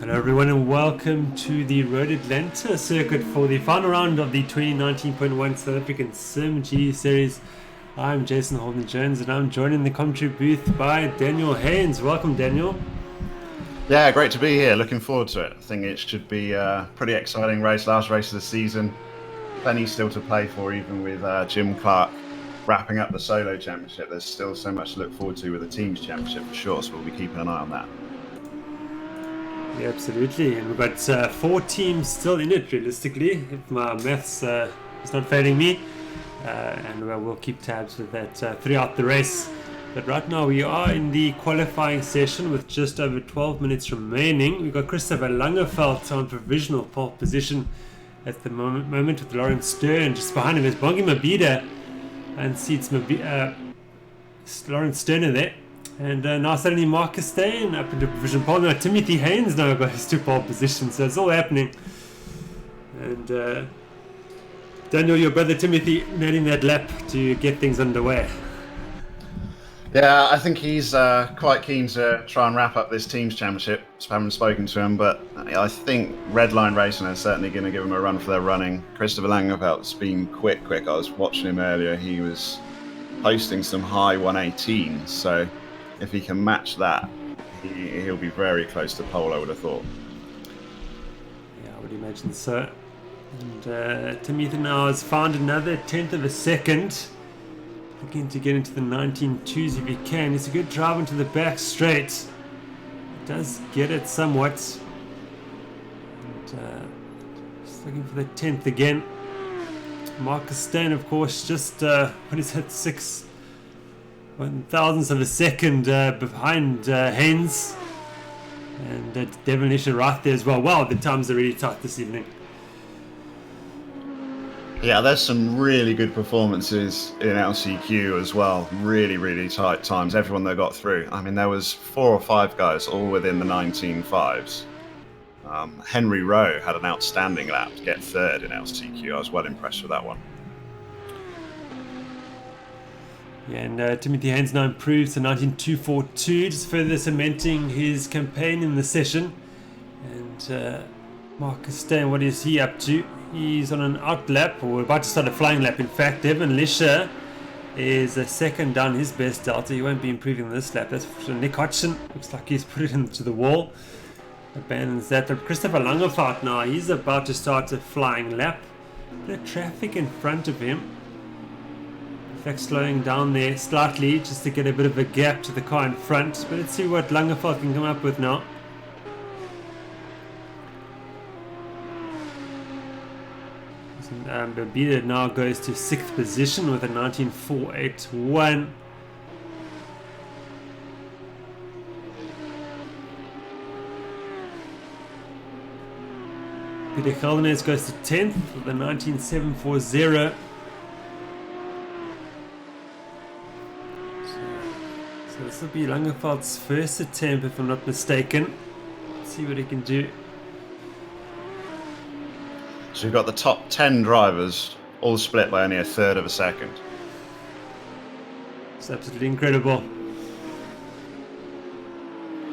Hello everyone and welcome to the Road Atlanta circuit for the final round of the 2019.1 South African simGT series. I'm Jason Holden-Jones and I'm joined in the commentary booth by Daniel Haynes. Welcome Daniel. Yeah, great to be here. Looking forward to it. I think it should be a pretty exciting race. Last race of the season. Plenty still to play for, even with Jim Clark wrapping up the solo championship. There's still so much to look forward to with the teams championship for sure, so we'll be keeping an eye on that. Yeah, absolutely. And we've got 4 teams still in it, realistically, if my maths is not failing me. And we'll keep tabs with that throughout the race. But right now we are in the qualifying session with just over 12 minutes remaining. We've got Christopher Langeveld on provisional pole position at the moment with Lawrence Stern. Just behind him is Bongi Mabida and seats Lawrence Sterner there. And now suddenly Marcus Steyn up into provision pole. Now Timothy Haynes now goes to pole position, so it's all happening. And Daniel, your brother Timothy netting that lap to get things underway. Yeah, I think he's quite keen to try and wrap up this teams championship. I haven't spoken to him, but I think Redline Racing is certainly going to give him a run for their running. Christopher Langeveld's been quick. I was watching him earlier. He was posting some high 118, so if he can match that, he'll be very close to pole, I would have thought. Yeah, I would imagine so. And Timothy now has found another 10th of a second. Looking to get into the 19.2s if he can. It's a good drive into the back straight. Does get it somewhat. And just looking for the 10th again. Marcus Steyn, of course, just what is that, 6 1,000ths of a second behind Haynes. And Devon Lisher right there as well. Wow, the times are really tight this evening. Yeah, there's some really good performances in LCQ as well. Really, really tight times. Everyone that got through. I mean, there was 4 or 5 guys all within the 19.5s. Henry Rowe had an outstanding lap to get third in LCQ. I was well impressed with that one. Yeah, and Timothy Haynes now improves to 19.242, just further cementing his campaign in the session. And Marcus Steyn, what is he up to? He's on an out lap, or about to start a flying lap in fact. Devon Lisher is a second down his best delta. He won't be improving this lap. That's for Nick Hodgson. Looks like he's put it into the wall. Abandons that. But Christopher Langeveld now, he's about to start a flying lap. The traffic in front of him. In fact, slowing down there slightly just to get a bit of a gap to the car in front. But let's see what Langeveld can come up with now. Babida now goes to 6th position with a 19.481. Peter Holden-Jones goes to 10th with a 19.740. So this will be Langeveld's first attempt, if I'm not mistaken. Let's see what he can do. So you've got the top 10 drivers all split by only a third of a second. It's absolutely incredible.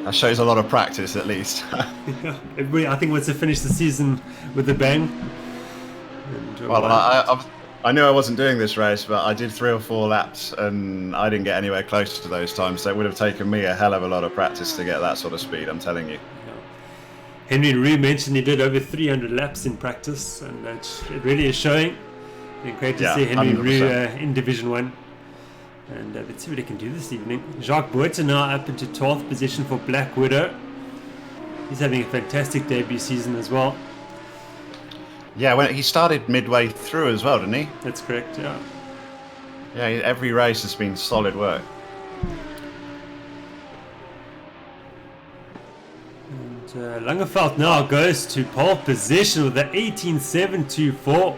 That shows a lot of practice, at least. Yeah, everybody, I think, wants to finish the season with a bang. And, well, I knew I wasn't doing this race, but I did 3 or 4 laps, and I didn't get anywhere close to those times. So it would have taken me a hell of a lot of practice to get that sort of speed, I'm telling you. Henry Roux mentioned he did over 300 laps in practice, and it really is showing. And great to see Henry 100%. Roux in Division 1. And let's see what he can do this evening. Jacques Boerter now up into 12th position for Black Widow. He's having a fantastic debut season as well. Yeah, when he started midway through as well, didn't he? That's correct, yeah. Yeah, every race has been solid work. Langeveld now goes to pole position with the 18.724.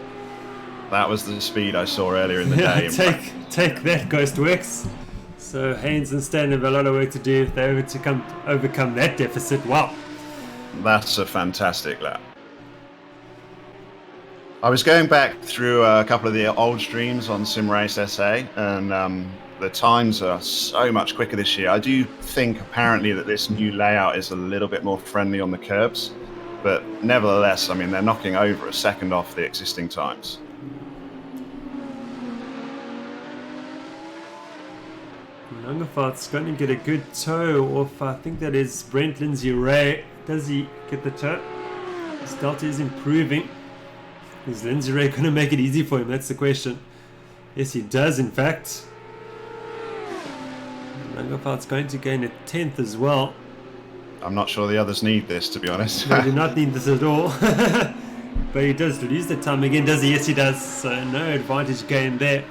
That was the speed I saw earlier in the day. Take that, Ghostworks. So Haynes and Steyn have a lot of work to do if they were to overcome that deficit. Wow. That's a fantastic lap. I was going back through a couple of the old streams on SimRace SA, and the times are so much quicker this year. I do think apparently that this new layout is a little bit more friendly on the curbs, but nevertheless, I mean, they're knocking over a second off the existing times. Langevaart's going to get a good toe off, I think that is Brent Lindsay-Ray. Does he get the toe? His delta is improving. Is Lindsay-Ray going to make it easy for him? That's the question. Yes, he does, in fact. Langevaart's going to gain a 10th as well. I'm not sure the others need this, to be honest. They do not need this at all. But he does lose the time again, does he? Yes, he does. So no advantage gained there.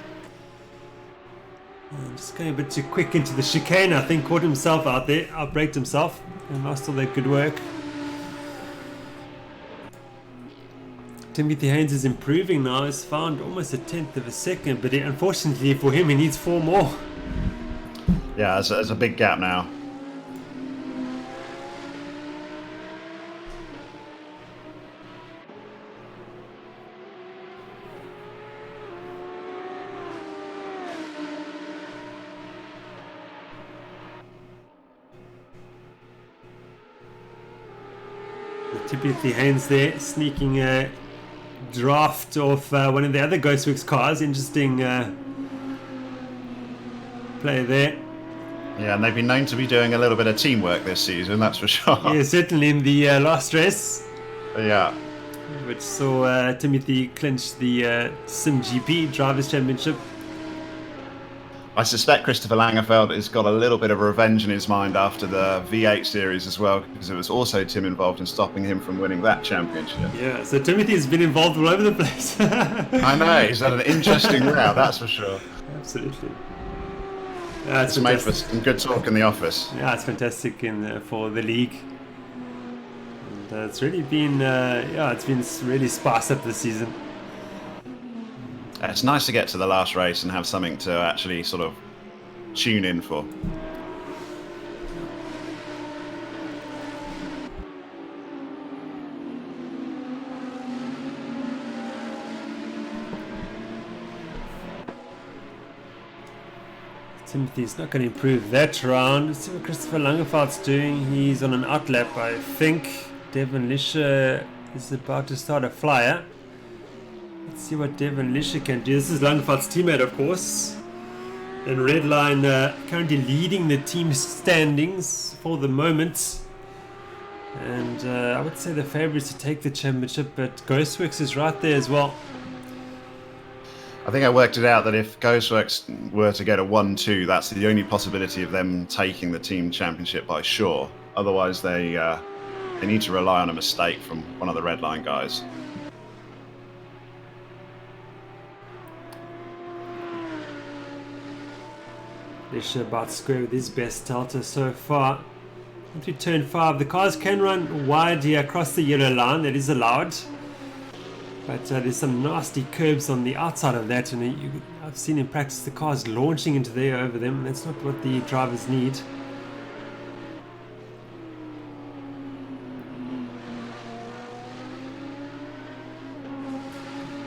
Just going a bit too quick into the chicane, I think. Caught himself out there, outbraked himself, and lost all that good work. Timothy Haynes is improving now. He's found almost a 10th of a second, but unfortunately for him, he needs 4 more. Yeah, there's a big gap now. Timothy Haynes there, sneaking a draft off one of the other Ghostworks cars. Interesting play there. Yeah, and they've been known to be doing a little bit of teamwork this season, that's for sure. Yeah, certainly in the last race. Yeah. Which saw Timothy clinch the simGT Drivers' Championship. I suspect Christopher Langeveld has got a little bit of revenge in his mind after the V8 series as well, because it was also Tim involved in stopping him from winning that championship. Yeah, so Timothy has been involved all over the place. I know, he's had an interesting route, that's for sure. Absolutely. It's made for some good talk in the office. Yeah, it's fantastic for the league. And it's really been, it's been really sparse up this season. It's nice to get to the last race and have something to actually sort of tune in for. Timothy's not going to improve that round. Let's see what Christopher Langevaart's doing. He's on an outlap, I think. Devon Lisher is about to start a flyer. Let's see what Devon Lisher can do. This is Langevaart's teammate, of course. And Redline currently leading the team standings for the moment. And I would say the favourites to take the championship, but Ghostworks is right there as well. I think I worked it out that if Ghostworks were to get a 1-2, that's the only possibility of them taking the team championship by sure. Otherwise, they need to rely on a mistake from one of the Redline guys. Lisher about square with his best delta so far. Into turn 5, the cars can run wide here across the yellow line. That is allowed. But there's some nasty curbs on the outside of that, and I've seen in practice the cars launching into there over them, and that's not what the drivers need.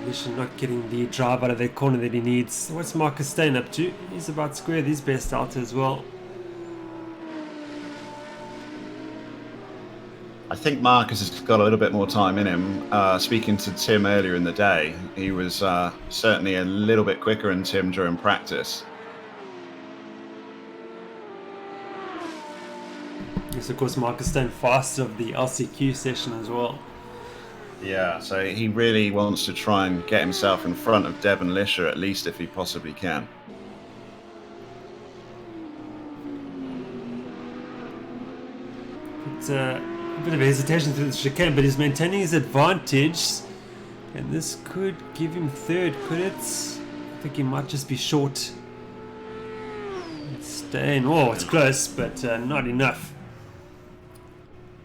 Lisher not getting the drive out of that corner that he needs. What's Marcus Steyn up to? He's about square with his best out as well. I think Marcus has got a little bit more time in him. Speaking to Tim earlier in the day, he was certainly a little bit quicker than Tim during practice. Yes, of course, Marcus Steyn fast of the LCQ session as well. Yeah, so he really wants to try and get himself in front of Devon Lisher, at least if he possibly can. It's a bit of a hesitation through the chicane, but he's maintaining his advantage. And this could give him third, could it? I think he might just be short. It's staying. Oh, it's close, but not enough.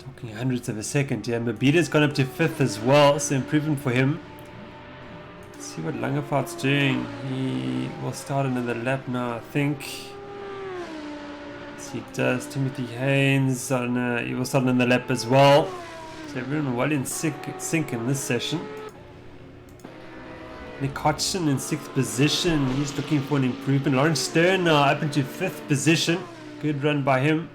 Talking hundredths of a second here. Mabita's gone up to 5th as well, so improvement for him. Let's see what Langevaart's doing. He will start another lap now, I think. He does. Timothy Haynes he will start on the lap as well. So everyone well in sync in this session. Nick Hodgson in 6th position. He's looking for an improvement. Lawrence Stern now up into 5th position. Good run by him.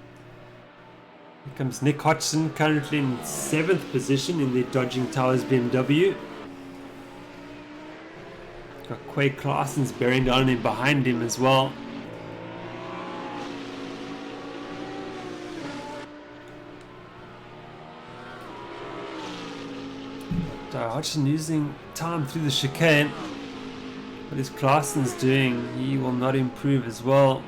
Here comes Nick Hodgson, currently in 7th position in the Dodging Towers BMW. Got Quay Claassens bearing down in behind him as well. Hodgson losing time through the chicane. What is Claassens doing? He will not improve as well.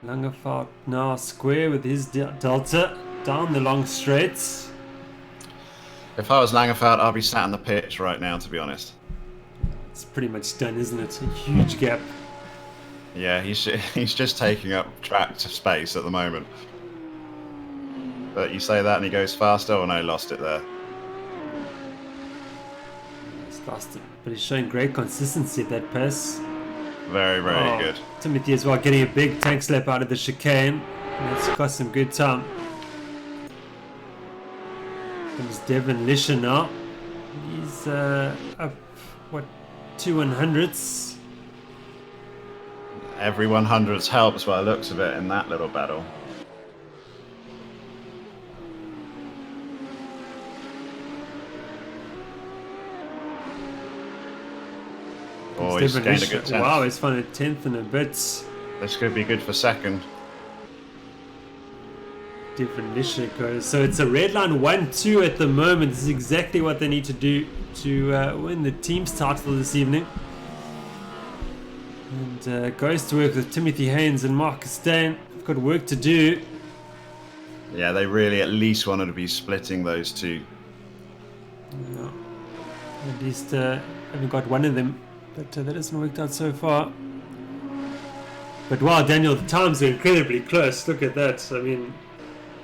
Langefeld now square with his delta down the long straights. If I was Langefeld, I'd be sat on the pitch right now, to be honest. It's pretty much done, isn't it? A huge gap. Yeah, he's just taking up track space at the moment. But you say that and he goes faster. Oh no, lost it there. He's lost it, but he's showing great consistency at that pass. Very, very good. Timothy as well, getting a big tank slap out of the chicane. And that's got some good time. Comes Devin Lisher now. He's up, what, 2 100ths. Every 100ths helps by the looks of it in that little battle. Oh, he's gained a good 10th. Wow, he's found a 10th and a bit. This could be good for second. Devin Lisher goes. So it's a red line 1-2 at the moment. This is exactly what they need to do to win the team's title this evening. And goes to work with Timothy Haynes and Marcus Stain. They've got work to do. Yeah, they really at least wanted to be splitting those two. Yeah. At least haven't got one of them. But that hasn't worked out so far. But wow, Daniel, the times are incredibly close. Look at that.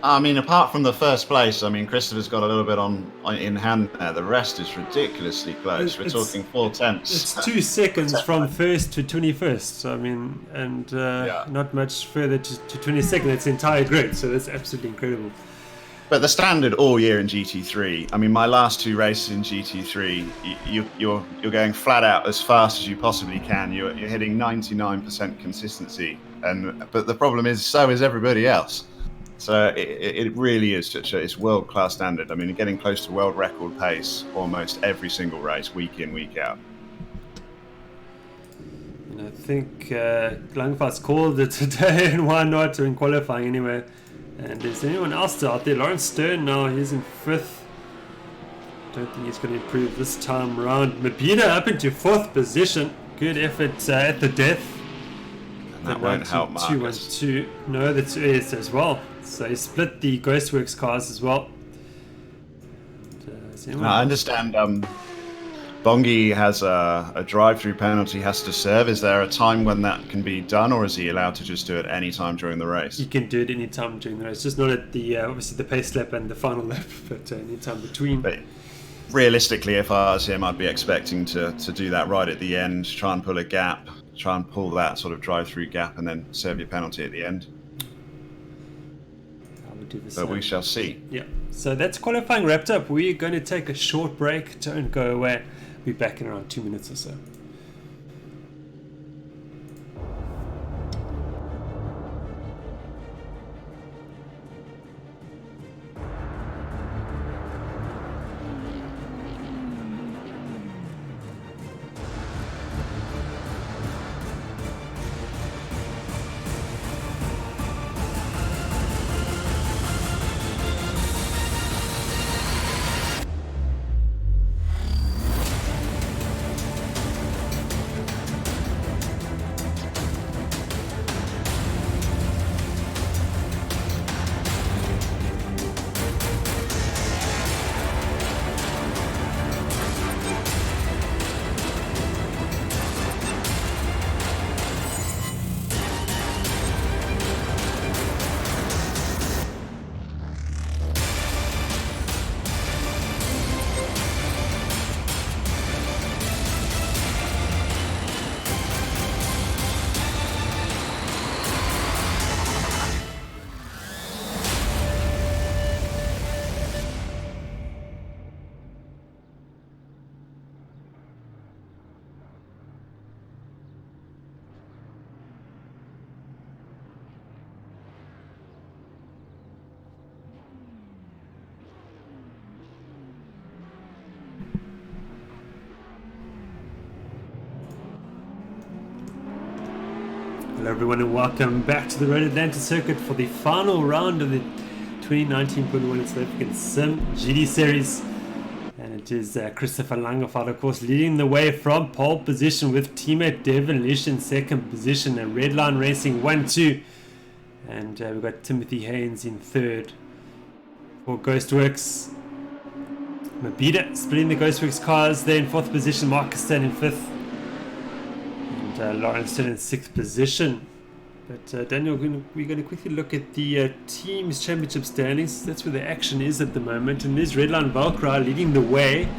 I mean, apart from the first place, Christopher's got a little bit in hand there. The rest is ridiculously close. We're talking 4/10. It's 2 seconds from 1st to 21st. Not much further to 22nd. That's the entire grid. So that's absolutely incredible. But the standard all year in GT3, my last 2 races in GT3, you're going flat out as fast as you possibly can. You're hitting 99% consistency, but the problem is so is everybody else. So it really is it's world-class standard. You're getting close to world record pace almost every single race, week in, week out. And I think Langfast's called it today, and why not in qualifying anyway. And is anyone else out there? Lawrence Stern now, he's in 5th. Don't think he's going to improve this time around. Mabida up into 4th position. Good effort at the death. And that won't help Marcus. 2-1-2. No, that's is as well. So he split the Ghostworks cars as well. I understand Bongi has a drive-through penalty he has to serve. Is there a time when that can be done, or is he allowed to just do it any time during the race? He can do it any time during the race, just not at the obviously the pace lap and the final lap, but any time between. But realistically, if I was him, I'd be expecting to do that right at the end, try and pull a gap, try and pull that sort of drive-through gap, and then serve your penalty at the end. But we shall see. Yeah. So that's qualifying wrapped up. We're going to take a short break. Don't go away. Be back in around 2 minutes or so. Hello everyone and welcome back to the Road Atlanta circuit for the final round of the 2019.1 South African simGT series. And it is Christopher Langeveld, of course, leading the way from pole position with teammate Devin Lish in second position and Redline Racing 1-2. And we've got Timothy Haynes in third for Ghostworks. Mabida splitting the Ghostworks cars there in fourth position, Marcus Stan in fifth. Lawrence still in sixth position. But Daniel, we're going to quickly look at the team's championship standings. That's where the action is at the moment. And there's Redline Valkyrie leading the way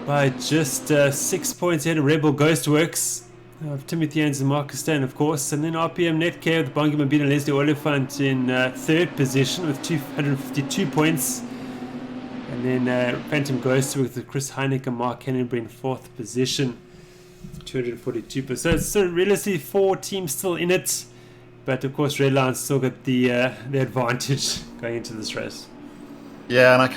by just 6 points ahead of Rebel Ghostworks. Of Timothy Haynes and Marcus Stan, of course. And then RPM Netcare with Bongi Mabida and Leslie Oliphant in third position with 252 points. And then Phantom Ghostworks with Chris Heineck and Mark Hennenbury in fourth position. 242%. So realistically, 4 teams still in it, but of course Redline's still got the advantage going into this race. Yeah, and I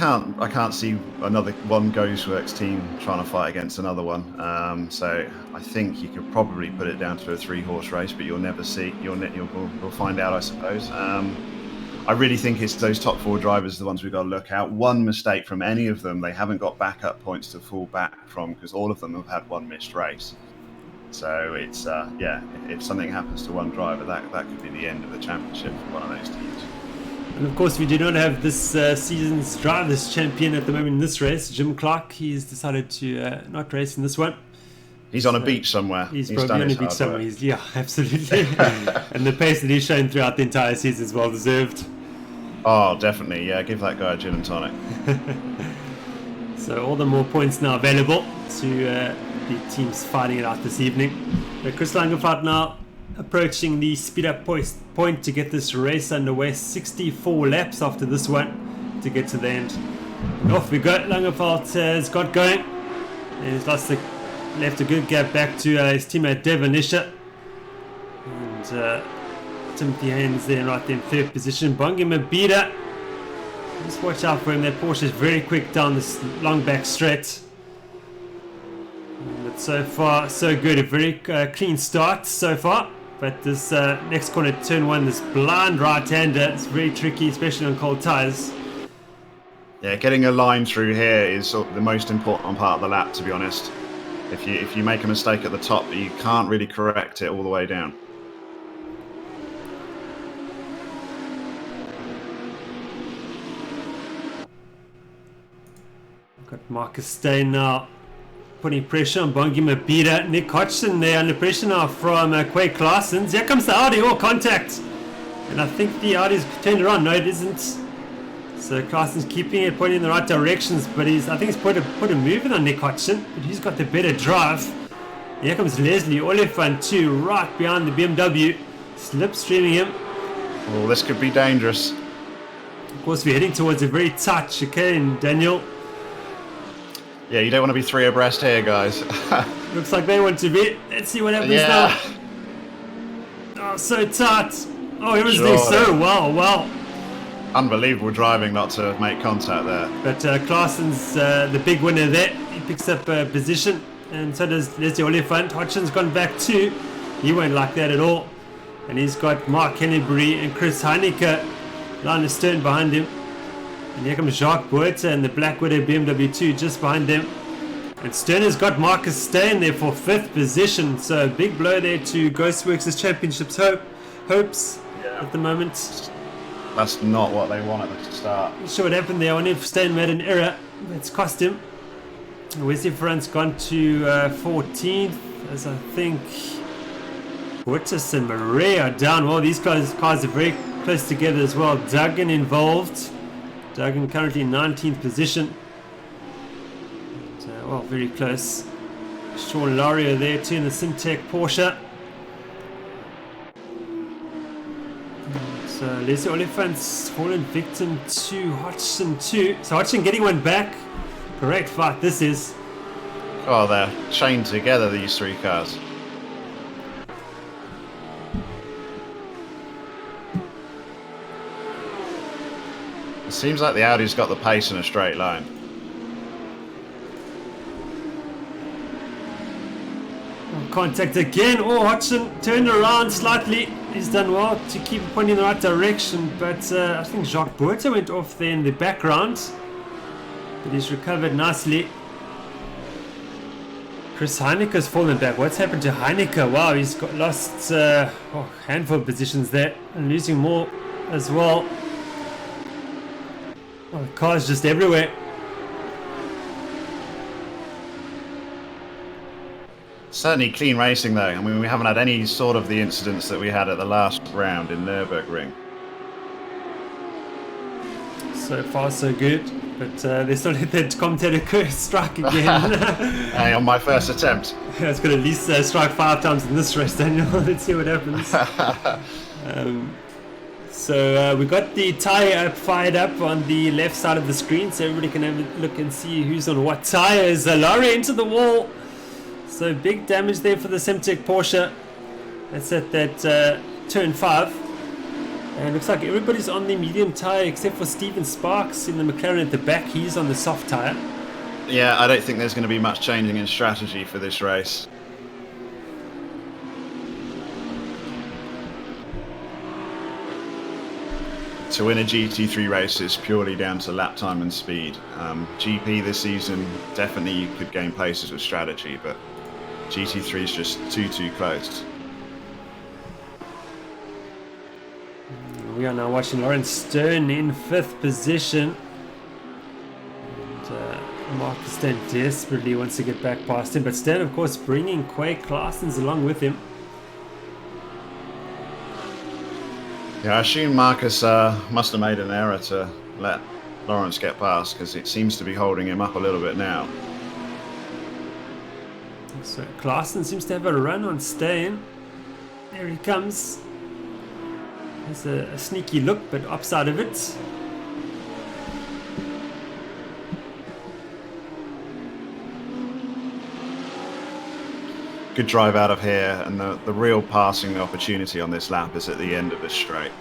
can't see another one Ghostworks team trying to fight against another one. So I think you could probably put it down to a 3-horse race, but you'll never see. We'll find out, I suppose. I really think it's those top 4 drivers, the ones we've got to look out. One mistake from any of them, they haven't got backup points to fall back from, because all of them have had one missed race. So it's, if something happens to one driver, that could be the end of the championship for one of those teams. And of course, we do not have this season's drivers champion at the moment in this race. Jim Clark, he's decided to not race in this one. He's on a beach somewhere. He's probably on a beach somewhere. Yeah, absolutely. And the pace that he's shown throughout the entire season is well deserved. Oh, definitely. Yeah, give that guy a gin and tonic. So all the more points now available to the teams fighting it out this evening. But Chris Langeveld now approaching the speed up point to get this race underway. 64 laps after this one to get to the end. And off we go. Langeveld has got going. And he's left a good gap back to his teammate Devin Lisher. And Timothy Haynes there right there in third position. Bongi Mabida. Just watch out for him. That Porsche is very quick down this long back straight. But so far, so good. A very clean start so far. But this next corner, turn 1, this blind right-hander, it's very tricky, especially on cold tyres. Yeah, getting a line through here is the most important part of the lap, to be honest. If you make a mistake at the top, you can't really correct it all the way down. Got Marcus Stain now putting pressure on Bongi Mabida. Nick Hodgson there under pressure now from Quay Claessens. Here comes the Audi, contact. And I think the Audi's turned around. No, it isn't. So Claessen's keeping it, pointing in the right directions, but I think he's put a move in on Nick Hodgson, but he's got the better drive. Here comes Leslie Oliphant too, right behind the BMW, slipstreaming him. Oh, this could be dangerous. Of course, we're heading towards a very tight chicane, Daniel. Yeah, you don't want to be 3 abreast here, guys. Looks like they want to be. Let's see what happens now. Oh, so tight. Oh, he was doing so well. Unbelievable driving not to make contact there. But Claessen's the big winner there. He picks up a position, and so does Leslie Oliphant. Hodgson's gone back too. He won't like that at all. And he's got Mark Hennenbury and Chris Heineck line astern behind him. And here comes Jacques Boerter and the Black Widow BMW 2 just behind them. And Sterner's got Marcus Stain there for 5th position. So a big blow there to Ghostworks' championships hopes at the moment. That's not what they wanted at the start. Not sure what happened there. I wonder if Stain made an error. It's cost him. Wesley Frant's gone to 14th, as I think Boerter and Murray are down. Well, these cars are very close together as well. Duggan involved. Duggan currently in 19th position. And, very close. Sean Lario there too in the Simtech Porsche. So Leslie Oliphant's fallen victim to Hodgson too. So Hodgson getting one back. Correct fight this is. Oh, they're chained together, these 3 cars. It seems like the Audi's got the pace in a straight line. contact again. Oh, Hodgson turned around slightly. He's done well to keep pointing in the right direction, but I think Jacques Boerter went off there in the background, but he's recovered nicely. Chris Heineke's fallen back. What's happened to Heineke? Wow, he's lost a handful of positions there and losing more as well. Oh, cars just everywhere. Certainly clean racing though. I mean, we haven't had any sort of the incidents that we had at the last round in Nürburgring. So far so good, but they still hit that commentator curse strike again. Hey, on my first attempt. Yeah, it's going to at least strike 5 times in this race, Daniel. Let's see what happens. So we got the tyre fired up on the left side of the screen, so everybody can have a look and see who's on what tyres. Laurie into the wall. So big damage there for the Semtech Porsche. That's at that turn 5. And looks like everybody's on the medium tyre except for Stephen Sparks in the McLaren at the back. He's on the soft tyre. Yeah, I don't think there's going to be much changing in strategy for this race. To win a GT3 race is purely down to lap time and speed. GP this season, definitely you could gain places with strategy, but GT3 is just too close. We are now watching Lawrence Stern in 5th position. And Marcus Stan desperately wants to get back past him, but Stan, of course, bringing Quay Claessens along with him. Yeah, I assume Marcus must have made an error to let Lawrence get past, because it seems to be holding him up a little bit now. So Claessens seems to have a run on Stan. There he comes. There's a sneaky look, but upside of it. Good drive out of here, and the real passing opportunity on this lap is at the end of this straight.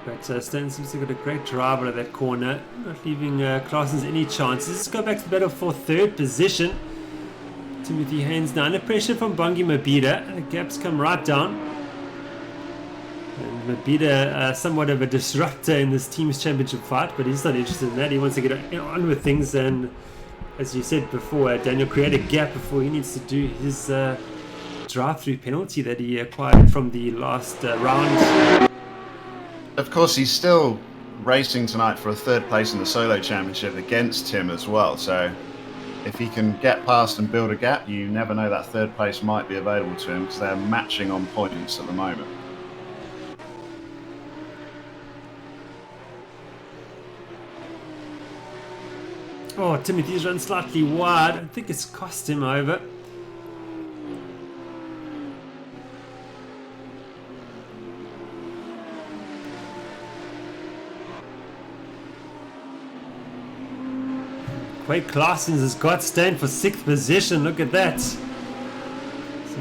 But Stan seems to have got a great drive out of that corner, not leaving Claessens any chances. Let's go back to the battle for 3rd position. Timothy Haynes now under pressure from Bongi Mabida. The gaps come right down. And Mabida, somewhat of a disruptor in this team's championship fight, but he's not interested in that. He wants to get on with things, and as you said before, Daniel, create a gap before he needs to do his drive-through penalty that he acquired from the last round. Of course, he's still racing tonight for a 3rd place in the solo championship against Tim as well, so if he can get past and build a gap, you never know, that 3rd place might be available to him, because they're matching on points at the moment. Oh, Timothy's run slightly wide. I think it's cost him over. Quay Claessens has got Stan for 6th position. Look at that. So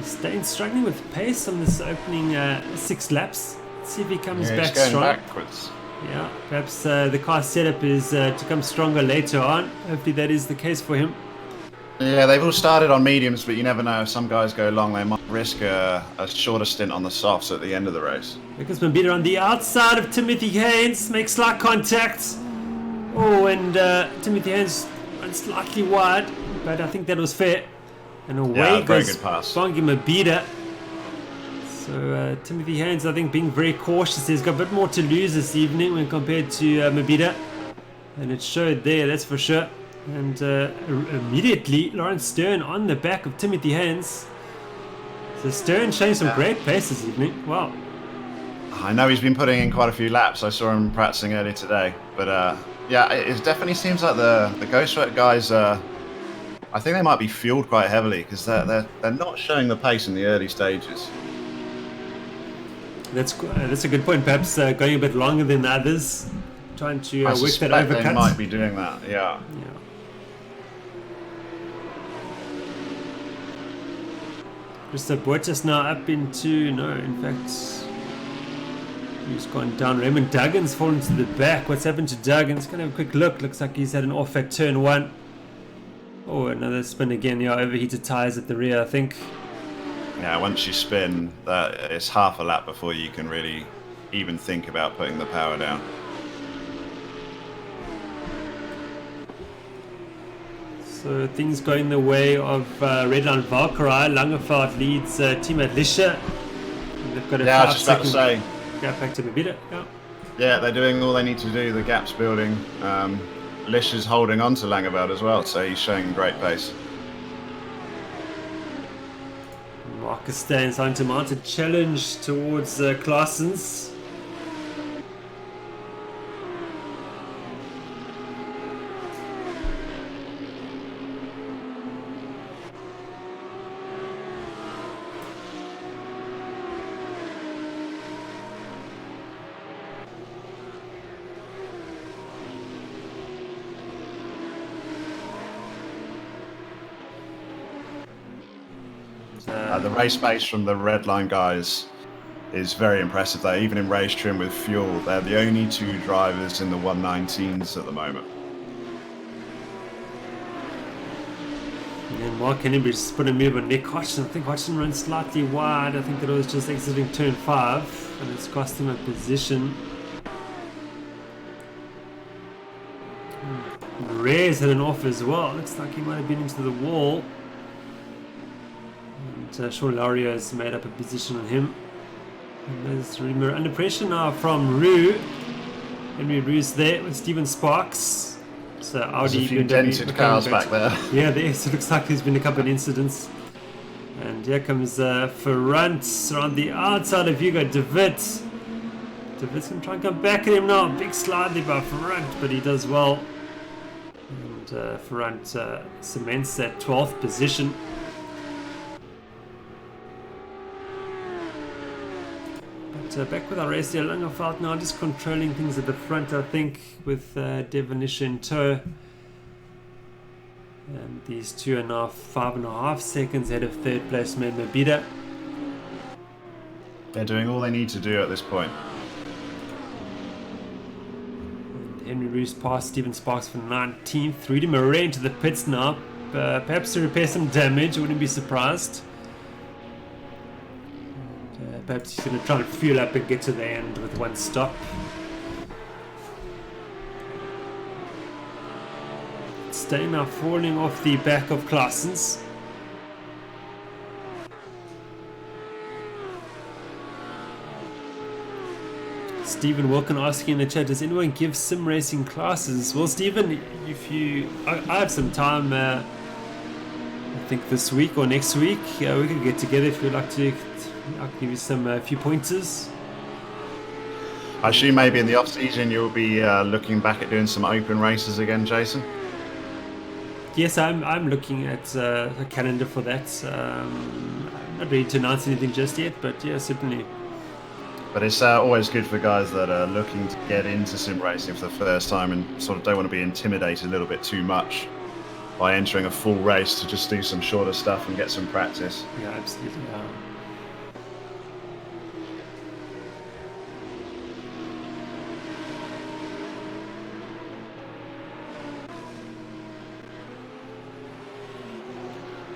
Stan's struggling with pace on this opening 6 laps. Let's see if he comes back going strong. Backwards. Yeah, perhaps the car setup is to come stronger later on. Hopefully that is the case for him. Yeah, they've all started on mediums, but you never know. If some guys go long, they might risk a shorter stint on the softs at the end of the race. Because Mabida on the outside of Timothy Haynes makes slight contact. Oh, and Timothy Haynes runs slightly wide, but I think that was fair. And away goes Bongi Mabida. So Timothy Haynes, I think, being very cautious. He's got a bit more to lose this evening when compared to Mabida. And it showed there, that's for sure. And immediately, Lawrence Stern on the back of Timothy Haynes. So Stern showing some great pace this evening. Wow. I know he's been putting in quite a few laps. I saw him practicing earlier today. But yeah, it definitely seems like the Ghostwork guys, I think they might be fueled quite heavily, because they're not showing the pace in the early stages. That's a good point. Perhaps going a bit longer than the others, trying to work that overcut. They might be doing that. Yeah. Christopher Boerter's now up into in fact, Who's gone down? Raymond Duggan's fallen to the back. What's happened to Duggan? Let's go have a quick look. Looks like he's had an off at turn 1. Oh, another spin again. Yeah, overheated tyres at the rear, I think. Yeah, once you spin, it's half a lap before you can really even think about putting the power down. So things going the way of Redline Valkyrie. Langeveld leads team at Lisha. They've got a 5-second gap back to Mabida. Yeah, they're doing all they need to do. The gap's building. Lish is holding on to Langeveld as well, so he's showing great pace. Marcus Staines on to mount a challenge towards Claessens. The race pace from the red line guys is very impressive though. Even in race trim with fuel, they're the only 2 drivers in the 119s at the moment. And Mark Henry just put a move on Nick Hodgson. I think Hodgson runs slightly wide. I think that it was just exiting turn 5 and it's cost him a position. Reyes had an off as well. Looks like he might have been into the wall. Sean Lario has made up a position on him. And there's Reamer under pressure now from Rue. Henry Rue's there with Stephen Sparks. So Audi. There's a few dented cars back there. Yeah, there. So it looks like there's been a couple of incidents. And here comes Ferrant around the outside of Hugo De Wit. De Wit's going to try and come back at him now. Big slide there by Ferrant, but he does well. And Ferrant cements that 12th position. Back with our race there, Langeveld now just controlling things at the front, I think, with Devonish in tow. And these 2 are now 5.5 seconds ahead of third place man Mabida. They're doing all they need to do at this point. And Henry Roos past Stephen Sparks for 19th. Rudy Murray into the pits now, perhaps to repair some damage, I wouldn't be surprised. Perhaps he's going to try and fuel up and get to the end with 1 stop. Stein now falling off the back of Claessens. Stephen Wilkin asking in the chat, does anyone give sim racing classes? Well, Stephen, I have some time, I think this week or next week, we could get together if you'd like to. I'll give you some few pointers. I assume maybe in the off season you'll be looking back at doing some open races again, Jason. Yes, I'm looking at a calendar for that. I'm not ready to announce anything just yet, but yeah, certainly. But it's always good for guys that are looking to get into sim racing for the first time and sort of don't want to be intimidated a little bit too much by entering a full race, to just do some shorter stuff and get some practice. Yeah, absolutely.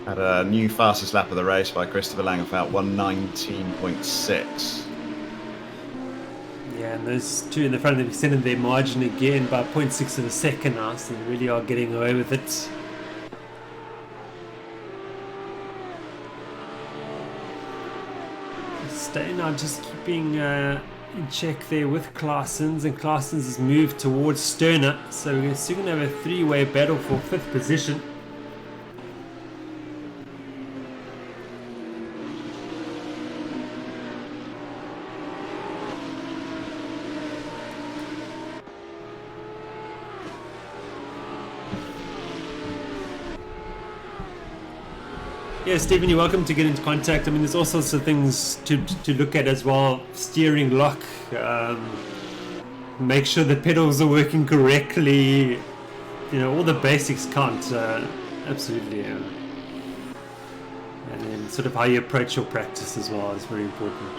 Had a new fastest lap of the race by Christopher Langeveld, 119.6. Yeah, and those 2 in the front, they've extended their margin again by 0.6 of a second now, so they really are getting away with it. Staying now, just keeping in check there with Claessens, and Claessens has moved towards Sterner, so we're soon going to have a 3-way battle for 5th position. Yeah, Stephen, you're welcome to get into contact. I mean, there's all sorts of things to look at as well. Steering lock, make sure the pedals are working correctly. You know, all the basics count. Absolutely. And then sort of how you approach your practice as well is very important.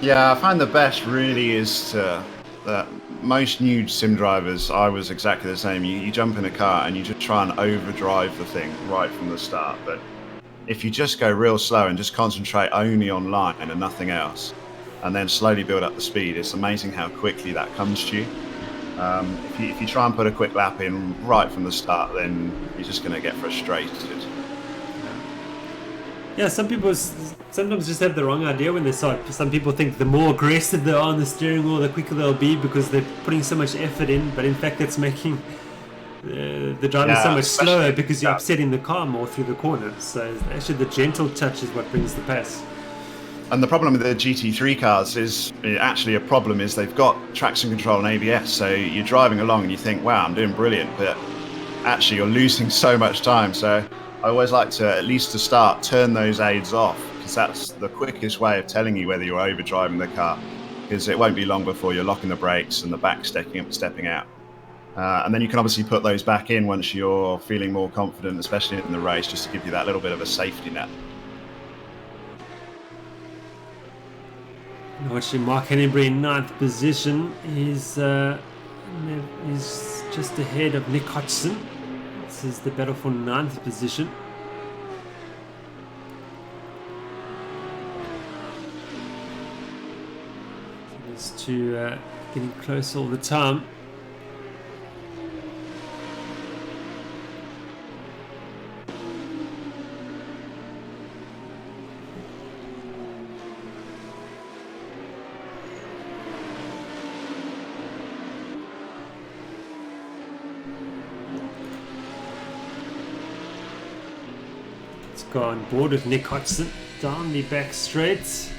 Yeah, I find the best really is to that most new sim drivers, I was exactly the same. You jump in a car and you just try and overdrive the thing right from the start. But if you just go real slow and just concentrate only on line and nothing else, and then slowly build up the speed, it's amazing how quickly that comes to you. If you try and put a quick lap in right from the start, then you're just going to get frustrated. Yeah, some people sometimes just have the wrong idea when they start. Some people think the more aggressive they are on the steering wheel, the quicker they'll be because they're putting so much effort in. But in fact, it's making the driving so much slower because you're upsetting the car more through the corners. So actually, the gentle touch is what brings the pace. And the problem with the GT3 cars is actually a problem is they've got traction control and ABS. So you're driving along and you think, wow, I'm doing brilliant. But actually, you're losing so much time. So I always like to, at least to start, turn those aids off, because that's the quickest way of telling you whether you're overdriving the car, because it won't be long before you're locking the brakes and the back stepping out. And then you can obviously put those back in once you're feeling more confident, especially in the race, just to give you that little bit of a safety net. Watching Mark Hennebury in 9th position. He's just ahead of Nick Hodgson. This is the battle for 9th position. These two getting close all the time. Go on board with Nick Hodgson down the back straight,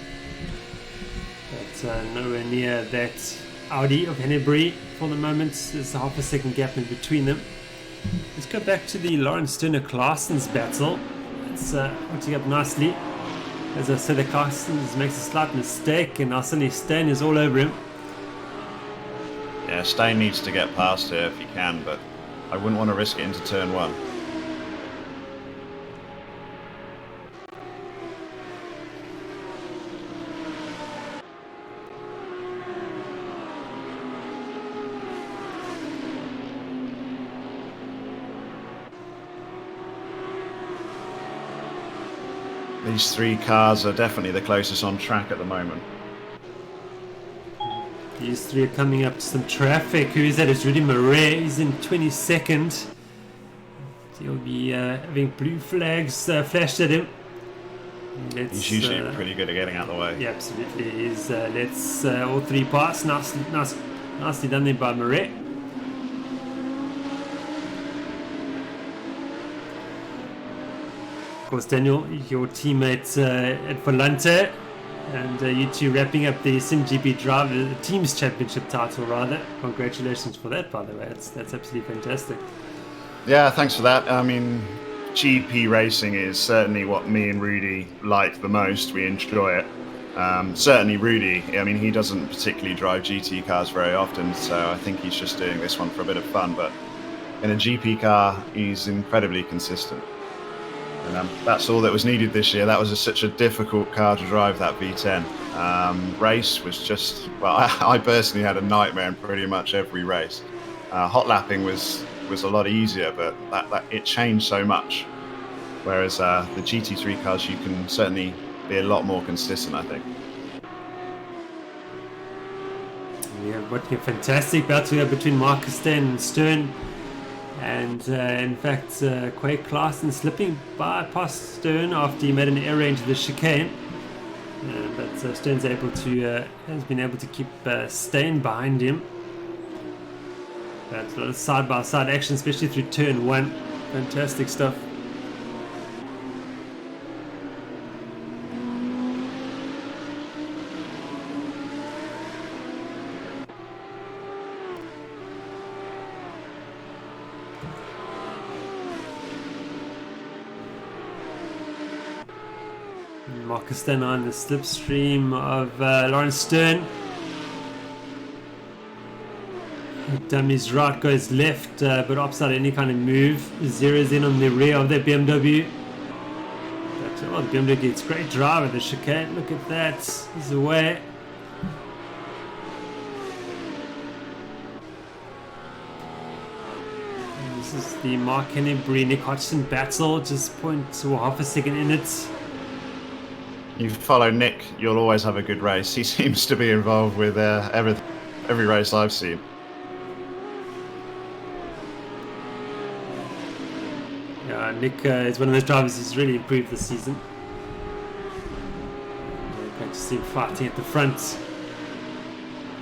but nowhere near that Audi of Hennebury for the moment. There's a half a second gap in between them. Let's go back to the Lawrence Sturner-Claessens battle. It's hooking up nicely. As I said, the Claessens makes a slight mistake and now suddenly Stain is all over him. Yeah, Stain needs to get past here if he can, but I wouldn't want to risk it into turn 1. These 3 cars are definitely the closest on track at the moment. These 3 are coming up to some traffic. Who is that? It's Rudy Murray. He's in 22nd. He'll be having blue flags flashed at him. He's usually pretty good at getting out of the way. Yeah, absolutely. He's, let's all 3 pass. Nicely done there by Murray. Of course, Daniel, your teammate at Volante, and you two wrapping up the simGP Driver, the Teams Championship title, rather. Congratulations for that, by the way. That's absolutely fantastic. Yeah, thanks for that. I mean, GP racing is certainly what me and Rudy like the most. We enjoy it. Certainly Rudy, I mean, he doesn't particularly drive GT cars very often, so I think he's just doing this one for a bit of fun. But in a GP car, he's incredibly consistent. And that's all that was needed this year. That was such a difficult car to drive, that V10. Race was just, well, I personally had a nightmare in pretty much every race. Hot lapping was a lot easier, but it changed so much. Whereas the GT3 cars, you can certainly be a lot more consistent, I think. Yeah, what a fantastic battle here between Marcus Stain and Stern. And in fact, Quake Claessens slipping past Stern after he made an error into the chicane. But Stern's has been able to keep Stain behind him. But a lot of side-by-side action, especially through turn 1. Fantastic stuff. Marcus Stain on the slipstream of Lawrence Stern. Dummies right, goes left, but opposite any kind of move. Zeroes in on the rear of that BMW. But, the BMW gets great drive at the chicane. Look at that. He's away. the Mark Hennebury, Nick Hodgson battle, just 0.5 a second in it. You follow Nick, you'll always have a good race. He seems to be involved with every race I've seen. Yeah, Nick is one of those drivers who's really improved this season. Great to see him fighting at the front.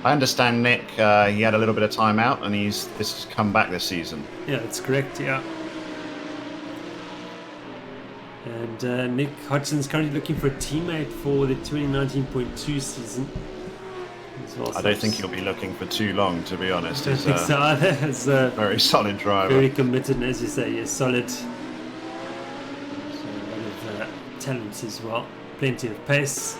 I understand Nick, he had a little bit of time out and this has come back this season. Yeah, that's correct, yeah. And Nick Hodgson's currently looking for a teammate for the 2019.2 season. Well, I don't think he'll be looking for too long, to be honest. I don't think so either. He's a very solid driver. Very committed, and as you say, he's solid. So a lot of talent as well. Plenty of pace.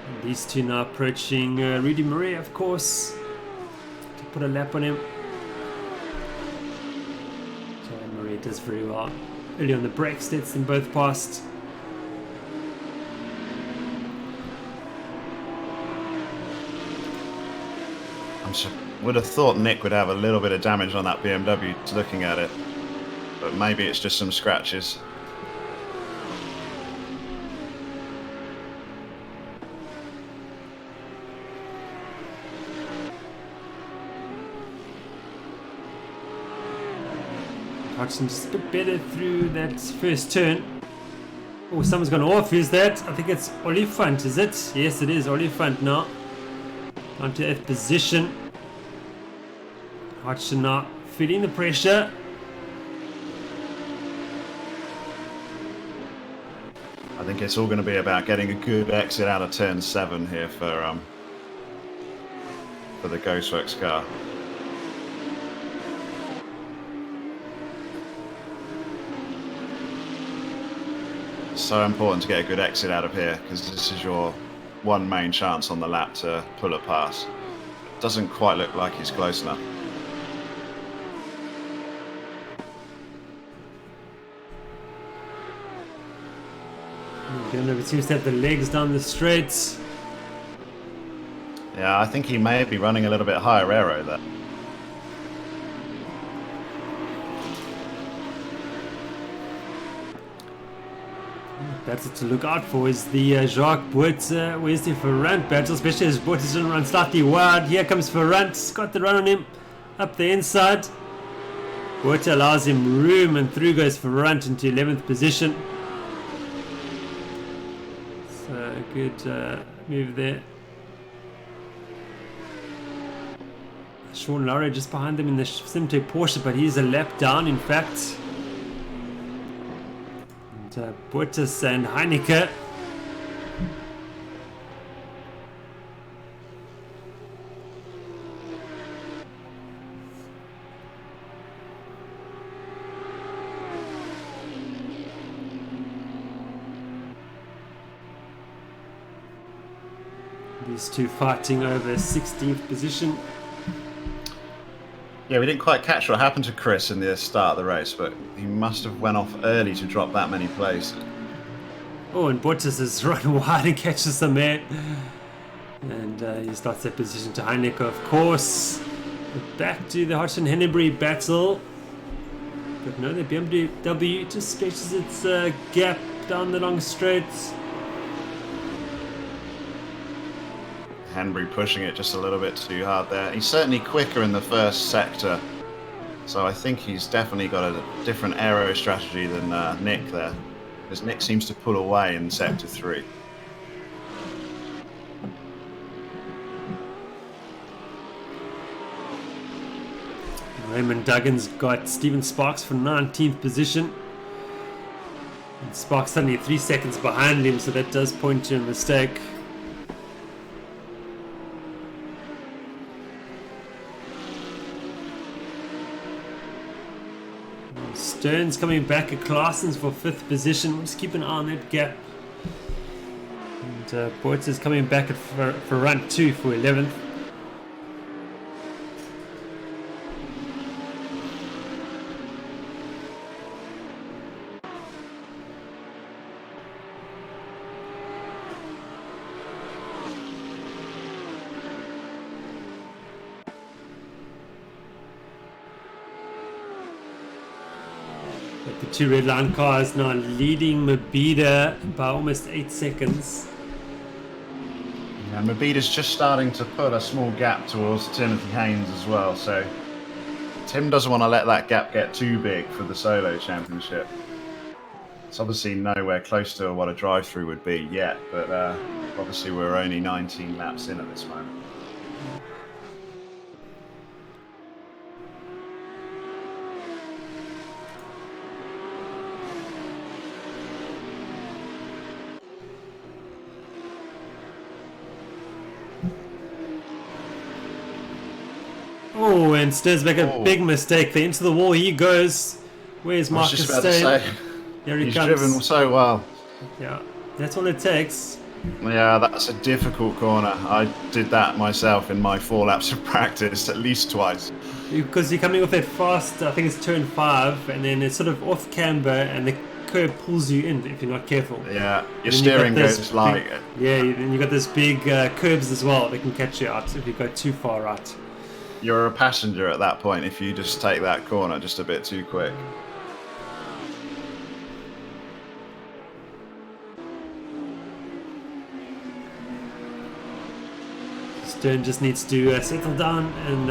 And these two now approaching Rudy Murray, of course, to put a lap on him. So Murray does very well. Early on the brakes, lets them both past. Would have thought Nick would have a little bit of damage on that BMW looking at it, but maybe it's just some scratches. Hodgson just a bit better through that first turn. Oh, someone's gone off. Who's that? I think it's Oliphant, is it? Yes, it is Oliphant now. Down to 8th position. Hodgson now feeling the pressure. I think it's all going to be about getting a good exit out of turn 7 here for the Ghostworks car. So important to get a good exit out of here, because this is your one main chance on the lap to pull a pass. Doesn't quite look like he's close enough. It seems to have the legs down the straight. Yeah, I think he may be running a little bit higher aero there. Battle to look out for is the Jacques Boerter Wednesday Ferrand battle, especially as Boerter didn't run slightly wide. Here comes Ferrand, got the run on him up the inside. Boerter allows him room, and through goes Ferrand into 11th position. So a good move there. Sean Laurie just behind them in the simGT Porsche, but he's a lap down in fact. Boerter and Heineke. These two fighting over 16th position. Yeah, we didn't quite catch what happened to Chris in the start of the race, but he must have went off early to drop that many places. Oh, and Boerter is run wide and catches some air. And he starts that position to Heineke, of course. Back to the Hodgson-Hennebury battle. But no, the BMW just stretches its gap down the long straights. Henbury pushing it just a little bit too hard there. He's certainly quicker in the first sector, so I think he's definitely got a different aero strategy than Nick there, because Nick seems to pull away in sector 3. Raymond Duggan's got Stephen Sparks for 19th position. And Sparks suddenly 3 seconds behind him, so that does point to a mistake. Stearns coming back at Claassens for 5th position. We'll just keep an eye on that gap. And Boerter's coming back at Ferrand 2 for 11th. But the two red line cars now leading Mabida by almost 8 seconds. And Mabida's just starting to put a small gap towards Timothy Haynes as well, so Tim doesn't want to let that gap get too big for the solo championship. It's obviously nowhere close to what a drive-through would be yet, but obviously we're only 19 laps in at this moment. Oh, and Sturzbeck a big mistake there. Into the wall he goes. Where's Marcus just about to say, Here he he's comes. driven so well. Yeah, that's all it takes. Yeah, that's a difficult corner. I did that myself in my 4 laps of practice at least twice. Because you're coming off that fast, I think it's turn 5, and then it's sort of off camber, and the curb pulls you in if you're not careful. Yeah, your steering goes like... Yeah, and you got those big curbs as well that can catch you out if you go too far right. You're a passenger at that point if you just take that corner just a bit too quick. Stern just needs to settle down and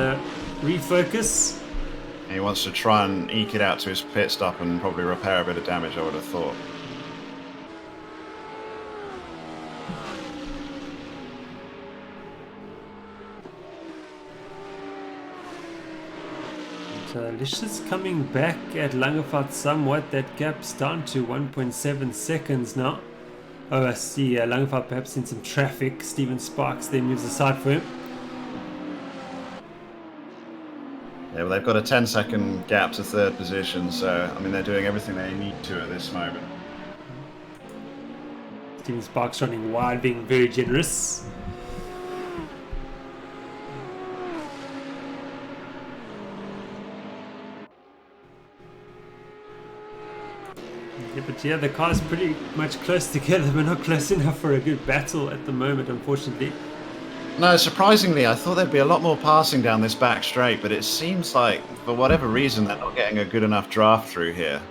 refocus. He wants to try and eke it out to his pit stop and probably repair a bit of damage, I would have thought. Licious coming back at Langefeld somewhat. That gap's down to 1.7 seconds now. Oh, I see Langefeld perhaps in some traffic. Steven Sparks then moves aside for him. Yeah, well, they've got a 10-second gap to 3rd position, so, I mean, they're doing everything they need to at this moment. Steven Sparks running wide, being very generous. Yeah, but yeah, the car's pretty much close together, but not close enough for a good battle at the moment, unfortunately. No, surprisingly, I thought there'd be a lot more passing down this back straight, but it seems like, for whatever reason, they're not getting a good enough draft through here.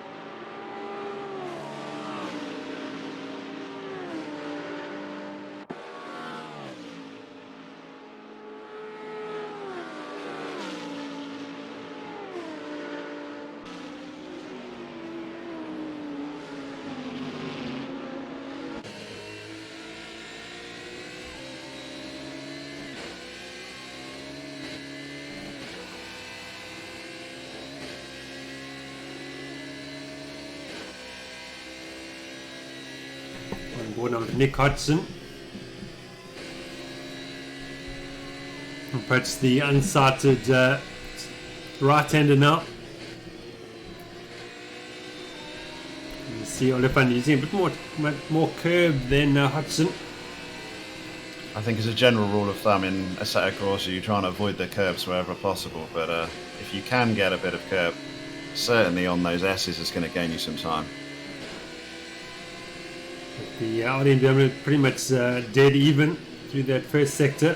On board now with Nick Hodgson. Approach the unsighted right-hander now. You see Oliphant using a bit more curb than Hodgson. I think as a general rule of thumb in a set of courses, you try and avoid the curbs wherever possible, but if you can get a bit of curb, certainly on those S's is going to gain you some time. The Audi and BMW pretty much dead even through that first sector.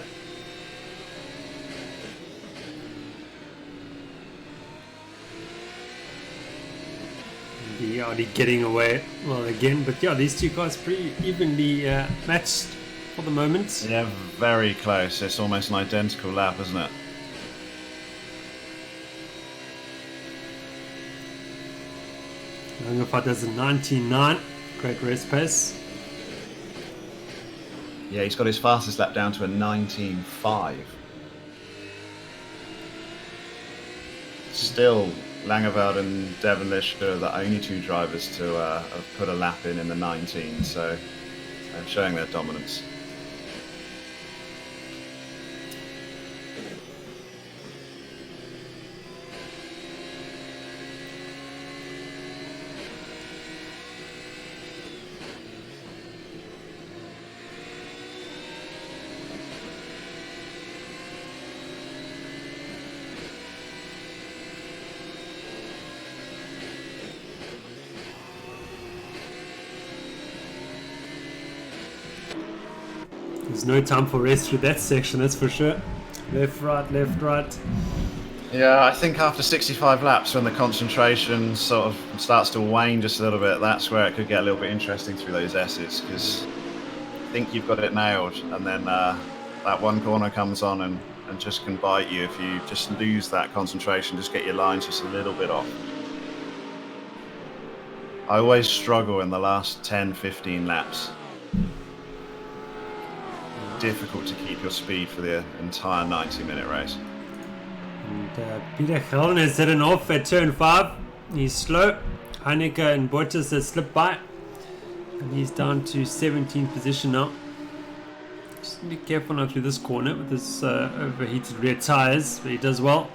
The Audi getting away well again, but yeah, these two cars pretty evenly matched for the moment. Yeah, very close. It's almost an identical lap, isn't it? Langefeld does a 99. Great race pace. Yeah, he's got his fastest lap down to a 19.5. Still, Langeveld and Devon Lish are the only 2 drivers to have put a lap in the 19, so showing their dominance. There's no time for rest through that section, that's for sure. Left, right, left, right. Yeah, I think after 65 laps, when the concentration sort of starts to wane just a little bit, that's where it could get a little bit interesting through those S's, because I think you've got it nailed, and then that one corner comes on and just can bite you if you just lose that concentration, just get your lines just a little bit off. I always struggle in the last 10, 15 laps. Difficult to keep your speed for the entire 90-minute race. And Peter Helden has hidden off at turn 5. He's slow. Heineke and Bottas has slipped by. And he's down to 17th position now. Just be careful now through this corner with his overheated rear tyres, but he does well.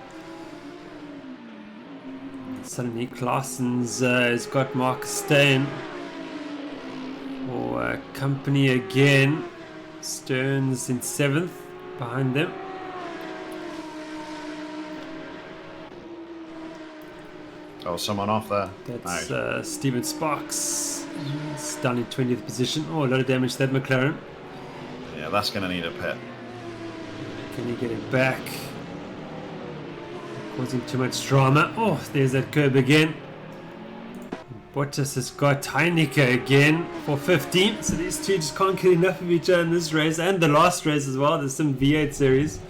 Suddenly Claessen's has got Mark Steyn for company again. Stearns in 7th behind them. Oh, someone off there. That's Steven Sparks. He's down in 20th position. Oh, a lot of damage to that McLaren. Yeah, that's going to need a pit. Can he get it back? Causing too much drama. Oh, there's that curb again. Bottas has got Heineke again for 15th. So these two just can't get enough of each other in this race and the last race as well. There's some V8 series.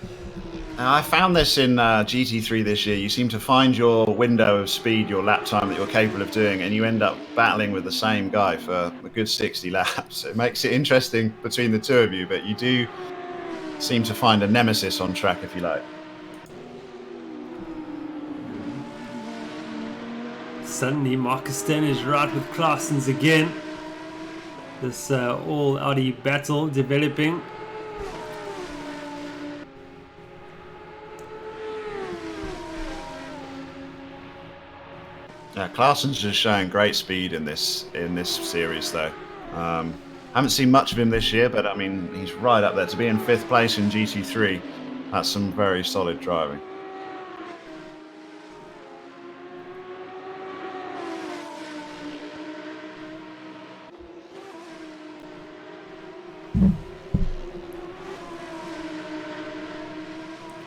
I found this in GT3 this year. You seem to find your window of speed, your lap time that you're capable of doing, and you end up battling with the same guy for a good 60 laps. It makes it interesting between the two of you, but you do seem to find a nemesis on track, if you like. Suddenly, Marcus Steyn is right with Claessen's again. This all Audi battle developing. Yeah, Claessen's just showing great speed in this series, though. Haven't seen much of him this year, but I mean, he's right up there. To be in 5th place in GT3, that's some very solid driving.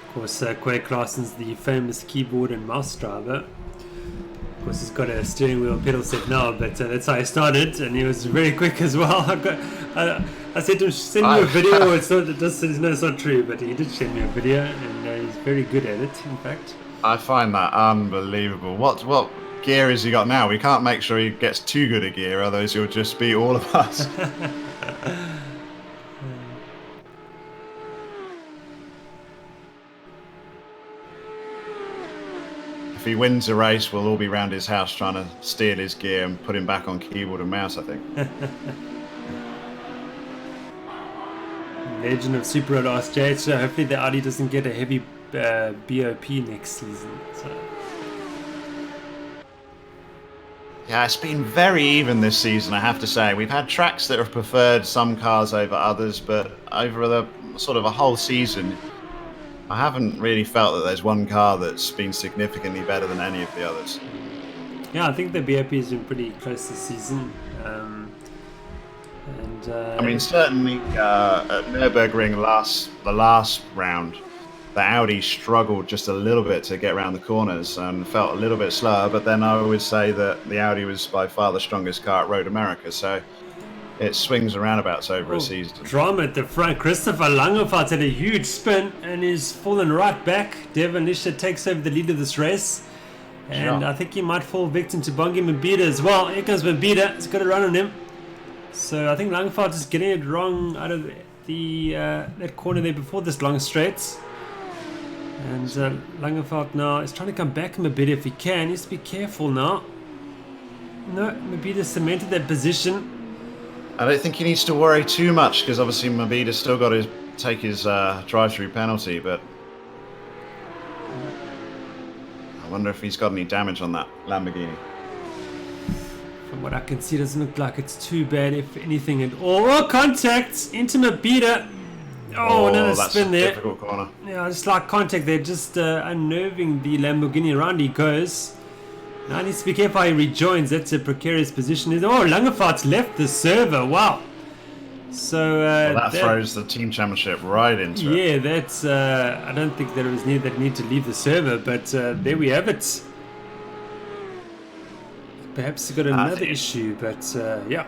Of course, Quay Claessen's the famous keyboard and mouse driver. Of course, he's got a steering wheel pedal set now, but that's how I started, and he was very quick as well. I said to him, send me a video. It's not true, but he did send me a video, and he's very good at it, in fact. I find that unbelievable. What gear has he got now? We can't make sure he gets too good a gear, otherwise he'll just beat all of us. If he wins a race, we'll all be round his house trying to steal his gear and put him back on keyboard and mouse, I think. Legend of Super Road RSJ, so hopefully the Audi doesn't get a heavy BOP next season. So. Yeah, it's been very even this season, I have to say. We've had tracks that have preferred some cars over others, but over the sort of a whole season, I haven't really felt that there's one car that's been significantly better than any of the others. Yeah, I think the BOP has been pretty close this season. I mean, certainly at Nürburgring the last round, the Audi struggled just a little bit to get around the corners and felt a little bit slower, but then I would say that the Audi was by far the strongest car at Road America, so it swings and roundabouts over a season. Drama at the front. Christopher Langenfeldt had a huge spin and is fallen right back. Devon Lisher takes over the lead of this race, and I think he might fall victim to Bongi Mabida as well. Here comes Mabida. He's got a run on him. So I think Langenfeldt is getting it wrong out of the that corner there before this long straight. And Langenfeldt now is trying to come back a bit if he can. He needs to be careful now. No, Mabida cemented that position. I don't think he needs to worry too much because obviously Mabida's still got to take his drive-through penalty, but I wonder if he's got any damage on that Lamborghini. From what I can see, it doesn't look like it's too bad, if anything at all. Oh, contact into Mabida. Oh, another spin there. That's a difficult corner. Yeah, just like contact there, just unnerving the Lamborghini. Around he goes. Now he needs to be careful how he rejoins. That's a precarious position. Oh, Langenfeldt's left the server. Wow. So well, that throws the team championship right into it. Yeah, that's. I don't think there was that need to leave the server, but there we have it. Perhaps you got another issue, but yeah.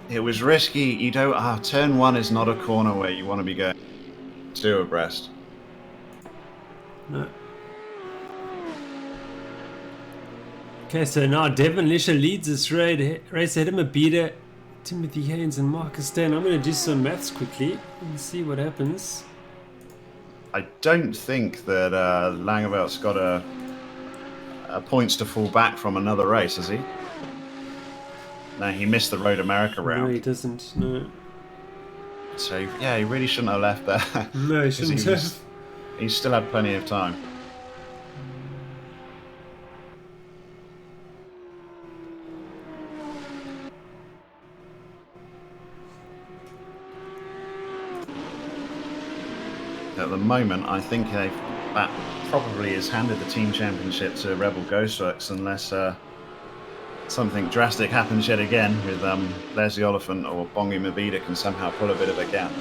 It was risky. You don't. Turn 1 is not a corner where you want to be going 2 abreast. No. Okay, so now Devon Lisher leads this race ahead of Mabida, Timothy Haynes, and Marcus Stan. I'm going to do some maths quickly and see what happens. I don't think that Langevelt's got a points to fall back from another race, has he? No, he missed the Road America round. No, he doesn't. No. So yeah, he really shouldn't have left there. No, he shouldn't have. He still had plenty of time. At the moment, I think that probably has handed the team championship to Rebel Ghostworks unless something drastic happens yet again with Les the Oliphant or Bongi Mabida can somehow pull a bit of a gap.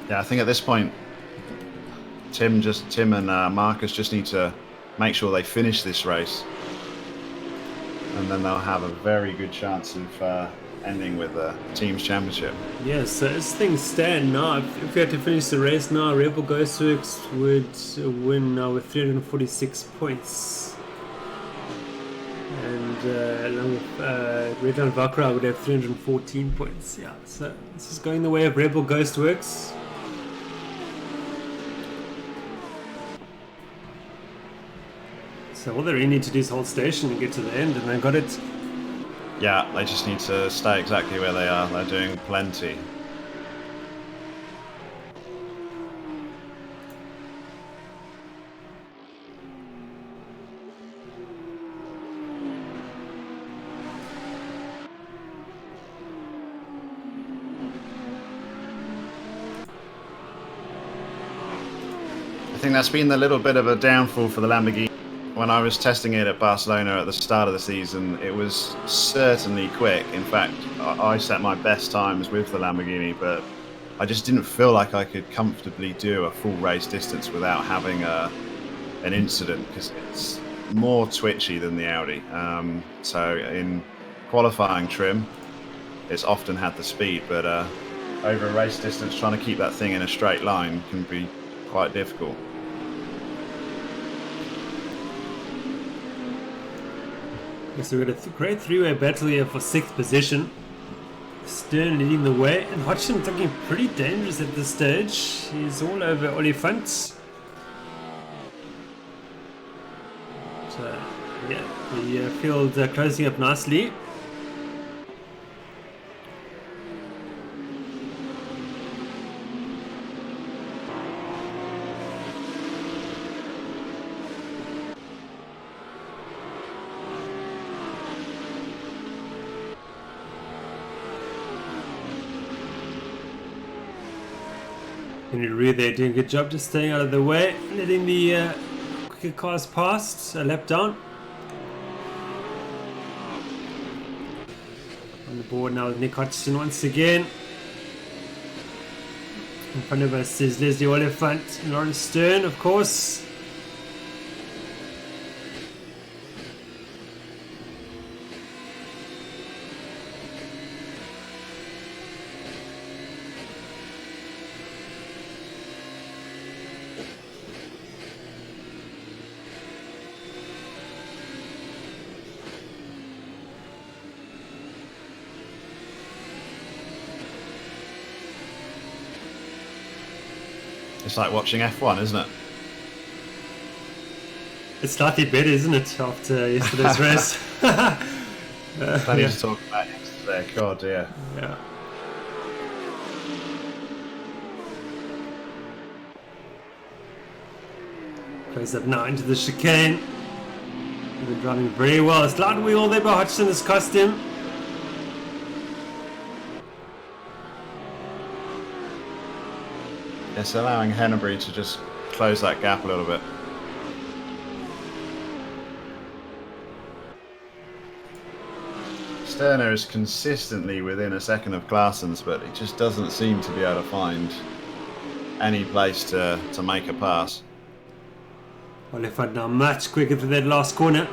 Yeah, I think at this point, Tim and Marcus just need to make sure they finish this race, and then they'll have a very good chance of ending with the team's championship. Yeah, so as things stand now, if we had to finish the race now, Rebel Ghostworks would win now with 346 points. And along with Redline Vakra would have 314 points. Yeah, so this is going the way of Rebel Ghostworks. So all they really need to do is hold station and get to the end, and they got it. Yeah, they just need to stay exactly where they are. They're doing plenty. I think that's been a little bit of a downfall for the Lamborghini. When I was testing it at Barcelona at the start of the season, it was certainly quick. In fact, I set my best times with the Lamborghini, but I just didn't feel like I could comfortably do a full race distance without having an incident, because it's more twitchy than the Audi. So in qualifying trim, it's often had the speed, but over a race distance, trying to keep that thing in a straight line can be quite difficult. So we've got a great three-way battle here for 6th position. Stern leading the way, and Hodgson looking pretty dangerous at this stage. He's all over Oliphant. So, yeah, the field closing up nicely. In the rear, they're doing a good job just staying out of the way, letting the quicker cars past, a lap down. On the board now with Nick Hodgson once again. In front of us is Leslie Oliphant and Lawrence Stern, of course. It's like watching F1, isn't it? It's slightly better, isn't it, after yesterday's race? Plenty to talk about yesterday. God, dear. Yeah. Goes up now into the chicane. They're driving very well. A slight wheel there by Hodgson has cost him. It's allowing Hennebury to just close that gap a little bit. Sterner is consistently within a second of Claessens, but he just doesn't seem to be able to find any place to make a pass. Oliphant now much quicker for that last corner.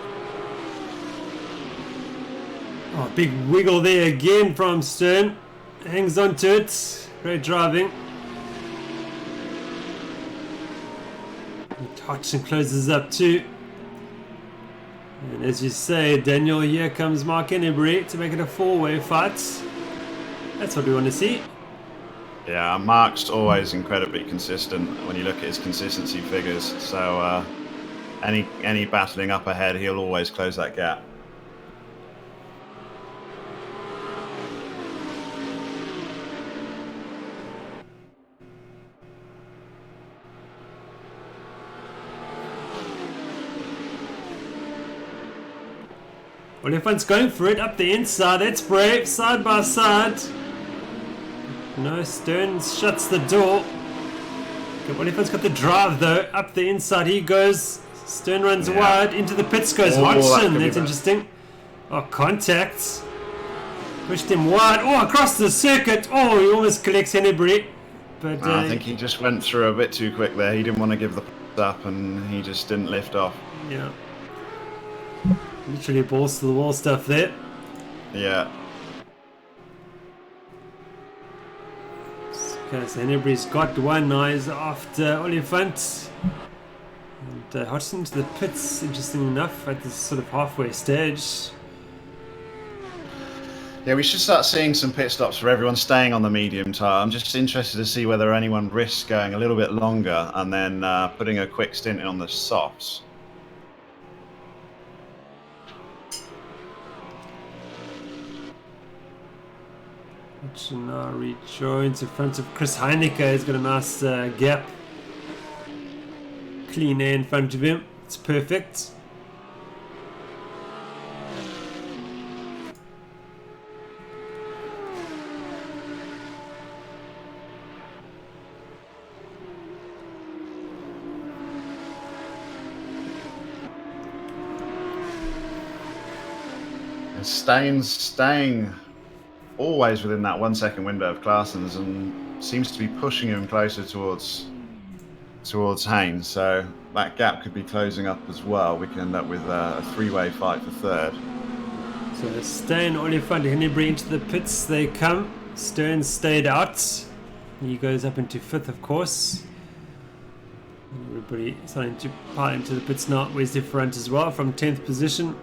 Oh, big wiggle there again from Stern. Hangs on to it. Great driving. And Hodgson closes up too. And as you say, Daniel, here comes Mark Hennebury to make it a four-way fight. That's what we want to see. Yeah, Mark's always incredibly consistent when you look at his consistency figures. So any battling up ahead, he'll always close that gap. Oliphant's going for it up the inside. It's brave, side by side. No, Stern shuts the door. Okay, Oliphant's got the drive though. Up the inside he goes. Stern runs wide. Into the pits goes Hodgson. That's interesting. Oh, contact. Pushed him wide. Oh, across the circuit. Oh, he almost collects Hennebury. But I think he just went through a bit too quick there. He didn't want to give the pass up and he just didn't lift off. Yeah. Literally balls to the wall stuff there. Yeah. Okay, so Hennebury's got one eyes after Oliphant. And Hodgson to the pits, interesting enough, at this sort of halfway stage. Yeah, we should start seeing some pit stops for everyone staying on the medium tyre. I'm just interested to see whether anyone risks going a little bit longer and then putting a quick stint in on the softs. Hodgson now rejoins in front of Chris Heineke. He's got a nice gap. Clean air in front of him. It's perfect. And staying always within that 1 second window of Claessens and seems to be pushing him closer towards Haynes, so that gap could be closing up as well. We can end up with a three-way fight for third. So Stern, Oliphant, Hennebury into the pits they come. Stern stayed out. He goes up into fifth, of course. Everybody starting to pile into the pits now. Where's the front as well from 10th position.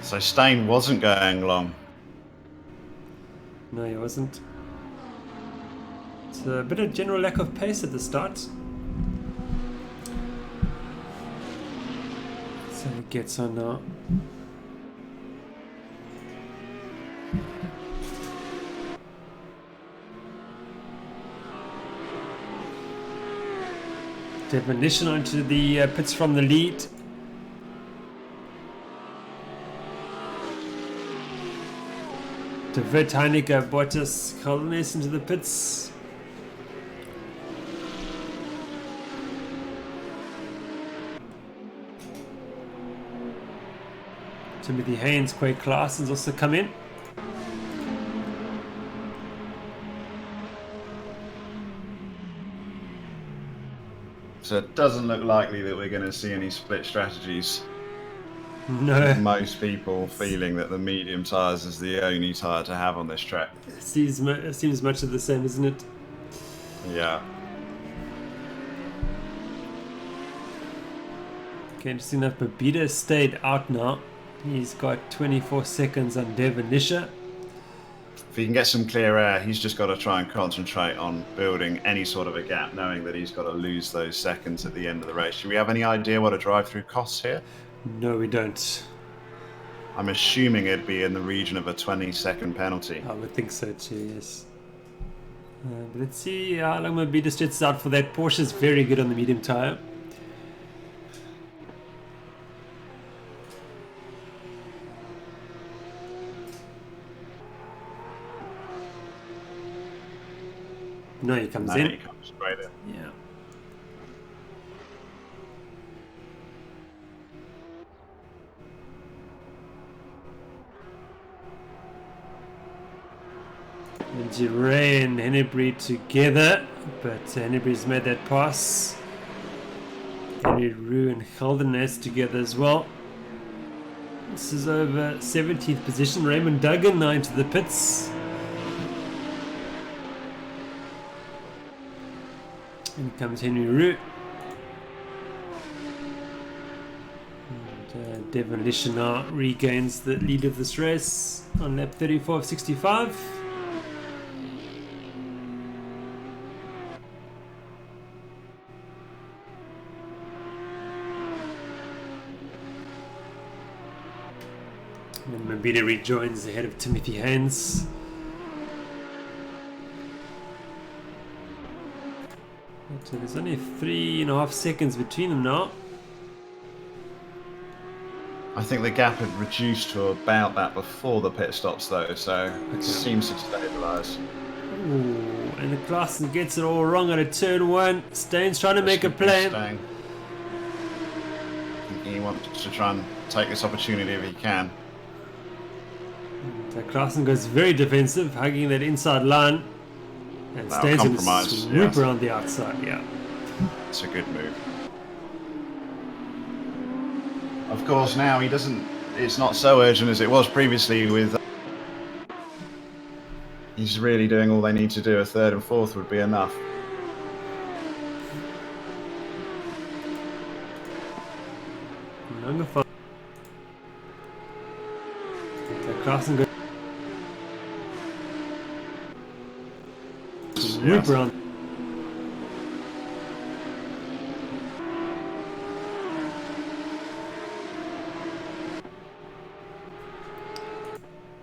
So Steyn wasn't going long. No, he wasn't. It's a bit of general lack of pace at the start. So he gets on now. Definition onto the pits from the lead. De Wit, Heineke, Bottas, Holden-Jones into the pits. Timothy Haynes, Quay Claessens also come in. So it doesn't look likely that we're going to see any split strategies. No. Most people feeling that the medium tyres is the only tyre to have on this track. Seems much of the same, isn't it? Yeah. Okay, interesting enough, Babita stayed out now. He's got 24 seconds on Devon-Nisha. If he can get some clear air, he's just got to try and concentrate on building any sort of a gap, knowing that he's got to lose those seconds at the end of the race. Do we have any idea what a drive-through costs here? No, we don't. I'm assuming it'd be in the region of a 20-second penalty. I would think so too, yes. But let's see how long Mobita stretches out for that. Porsche's very good on the medium tyre. No, he comes in. He comes straight in. Yeah. And Giray and Hennebree together, but Hennebrie's made that pass. Henry Roux and Holden-Jones together as well. This is over 17th position. Raymond Duggan now into the pits. In comes Henry Roux. And Devon Lishanar regains the lead of this race on lap 34 of 65. And Mobita rejoins ahead of Timothy Haynes. So there's only 3.5 seconds between them now. I think the gap had reduced to about that before the pit stops though, so it seems to stabilise. Ooh, and the Klaassen gets it all wrong at turn 1. Staines trying to make a play. I think he wants to try and take this opportunity if he can. So Klaassen goes very defensive, hugging that inside line. And Staines going to swoop around the outside, yeah. It's a good move. Of course, now he doesn't. It's not so urgent as it was previously. With he's really doing all they need to do. A third and fourth would be enough. Number 5. So Klaassen goes. Swoop around.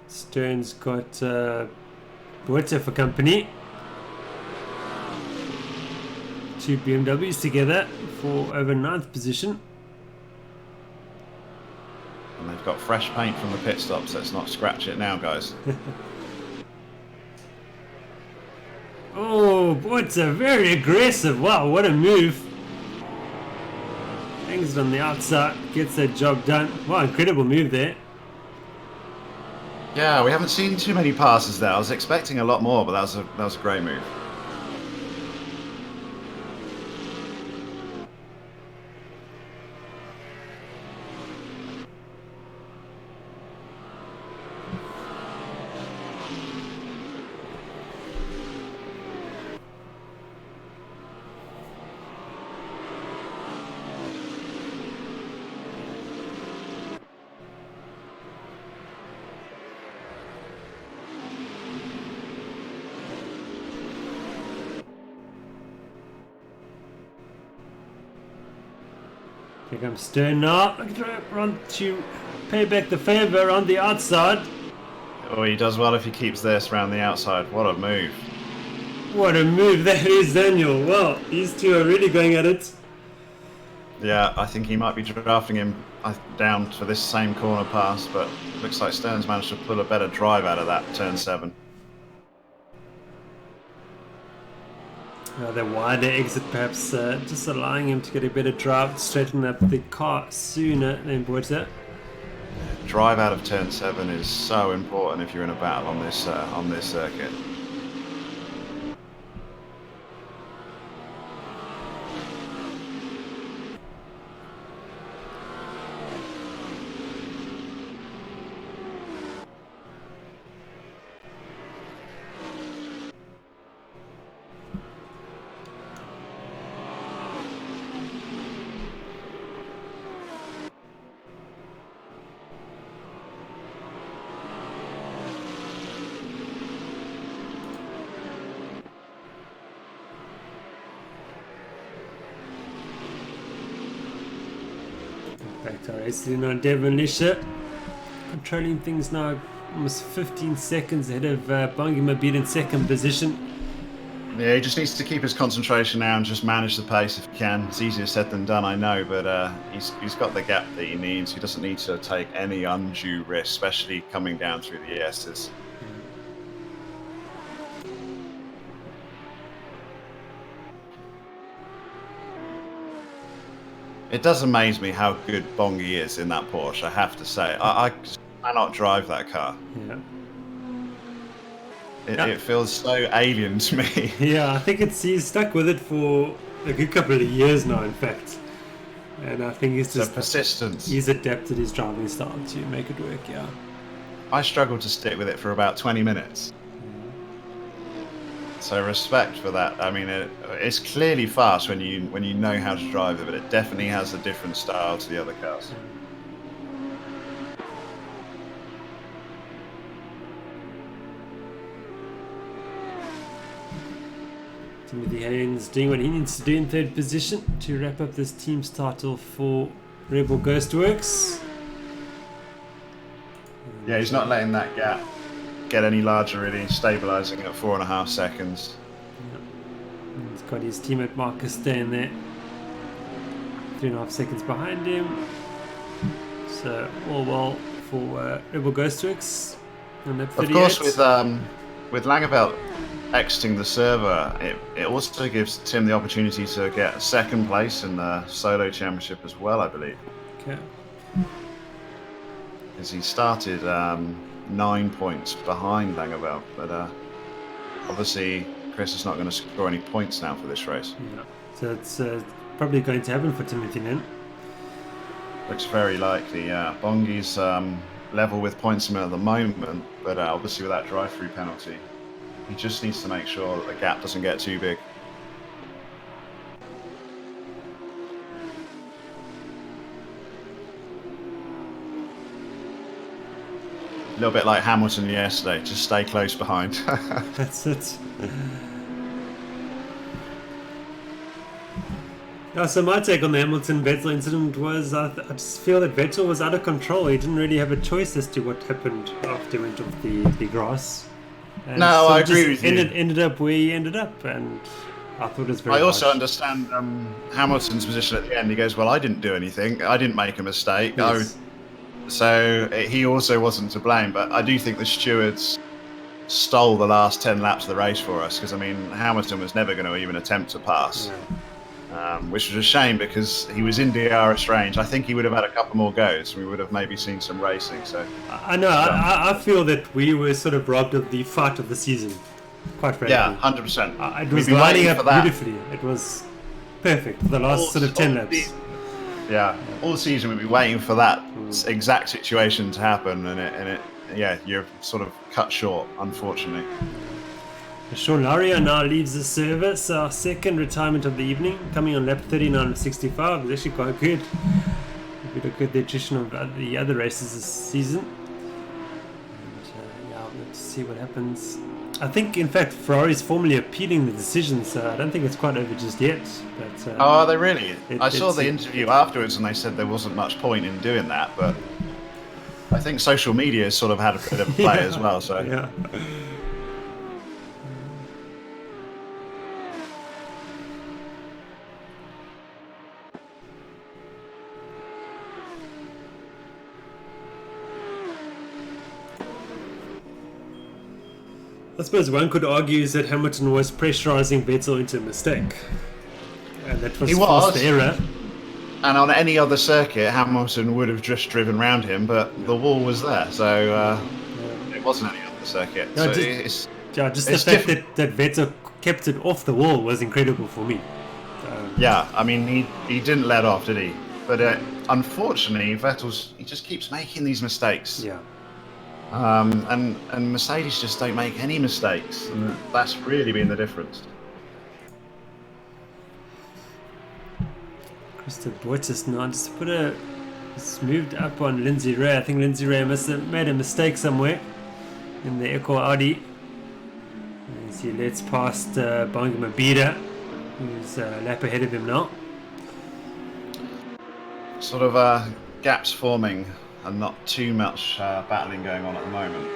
Stern's got Buerta for company. 2 BMWs together for over 9th position. And they've got fresh paint from the pit stops. Let's not scratch it now, guys. Oh, Buerta, very aggressive. Wow, what a move. Hangs it on the outside, gets that job done. Wow, incredible move there. Yeah, we haven't seen too many passes there. I was expecting a lot more, but that was a great move. Here comes Stern now. Run to pay back the favour on the outside. Oh, he does well if he keeps this around the outside. What a move. What a move that is, Daniel. Well, these two are really going at it. Yeah, I think he might be drafting him down for this same corner pass, but looks like Stern's managed to pull a better drive out of that turn 7. The wider exit perhaps just allowing him to get a better drive, straighten up the car sooner than Buerta. Drive out of turn 7 is so important if you're in a battle on this circuit. Back to racing on Devon Lisher. controlling things now, almost 15 seconds ahead of Bongima in second position. Yeah, he just needs to keep his concentration now and just manage the pace if he can. It's easier said than done, I know, but he's got the gap that he needs. He doesn't need to take any undue risk, especially coming down through the S's. It does amaze me how good Bongi is in that Porsche, I have to say. I cannot drive that car. Yeah. It feels so alien to me. Yeah, I think he's stuck with it for a good couple of years now, in fact. And I think he's just persistence. He's adapted his driving style to make it work, yeah. I struggled to stick with it for about 20 minutes. So respect for that. I mean, it's clearly fast when you know how to drive it, but it definitely has a different style to the other cars. Timothy Haynes doing what he needs to do in third position to wrap up this team's title for Rebel Ghostworks. Yeah, he's not letting that gap get any larger, really, stabilising at 4.5 seconds. Yeah. He's got his teammate Marcus staying there, 3.5 seconds behind him. So all well for Rebel Ghostworks. And at 38. Of course, with Langeveld exiting the server, it also gives Tim the opportunity to get second place in the solo championship as well, I believe. Okay. Because he started 9 points behind Langeveld, but obviously Chris is not going to score any points now for this race. Yeah. So it's probably going to happen for Timothy then. Looks very likely, yeah. Bongi's level with Pointsman at the moment, but obviously with that drive-through penalty, he just needs to make sure that the gap doesn't get too big. A little bit like Hamilton yesterday, just stay close behind. That's it. Yeah, so my take on the Hamilton-Vettel incident was I just feel that Vettel was out of control. He didn't really have a choice as to what happened after he went off the grass. And no, so I agree with you. Ended up where he ended up, and I thought it was very I also harsh. understand Hamilton's position at the end. He goes, well, I didn't do anything. I didn't make a mistake. Yes. So he also wasn't to blame. But I do think the stewards stole the last 10 laps of the race for us, because, I mean, Hamilton was never going to even attempt to pass. Yeah. Which was a shame because he was in DRS range. I think he would have had a couple more goes. We would have maybe seen some racing. So I know. I feel that we were sort of robbed of the fight of the season. Quite frankly. Yeah, 100%. It was lining up beautifully. It was perfect for the last sort of 10 laps. Yeah, all season we've been waiting for that exact situation to happen, and you're sort of cut short, unfortunately. Sean Laria now leaves the service, our second retirement of the evening, coming on lap 39 of 65. It's actually quite good. If we look at the attrition of the other races this season. And, yeah, we'll see what happens. I think, in fact, Ferrari's formally appealing the decision, so I don't think it's quite over just yet. But, oh, are they really? I saw the interview afterwards and they said there wasn't much point in doing that, but I think social media has sort of had a bit of a play as well. So yeah. I suppose one could argue is that Hamilton was pressurising Vettel into a mistake. And that was he forced error. And on any other circuit, Hamilton would have just driven around him, but the wall was there, so it wasn't any other circuit. No, so just the fact that Vettel kept it off the wall was incredible for me. Yeah, I mean, he didn't let off, did he? But unfortunately, he just keeps making these mistakes. Yeah. And Mercedes just don't make any mistakes, and that's really been the difference. Christopher Bottas now just moved up on Lindsay Ray. I think Lindsay Ray must have made a mistake somewhere in the Echo Audi. As he lets past Bongima Bida, who's a lap ahead of him now. Sort of gaps forming and not too much battling going on at the moment.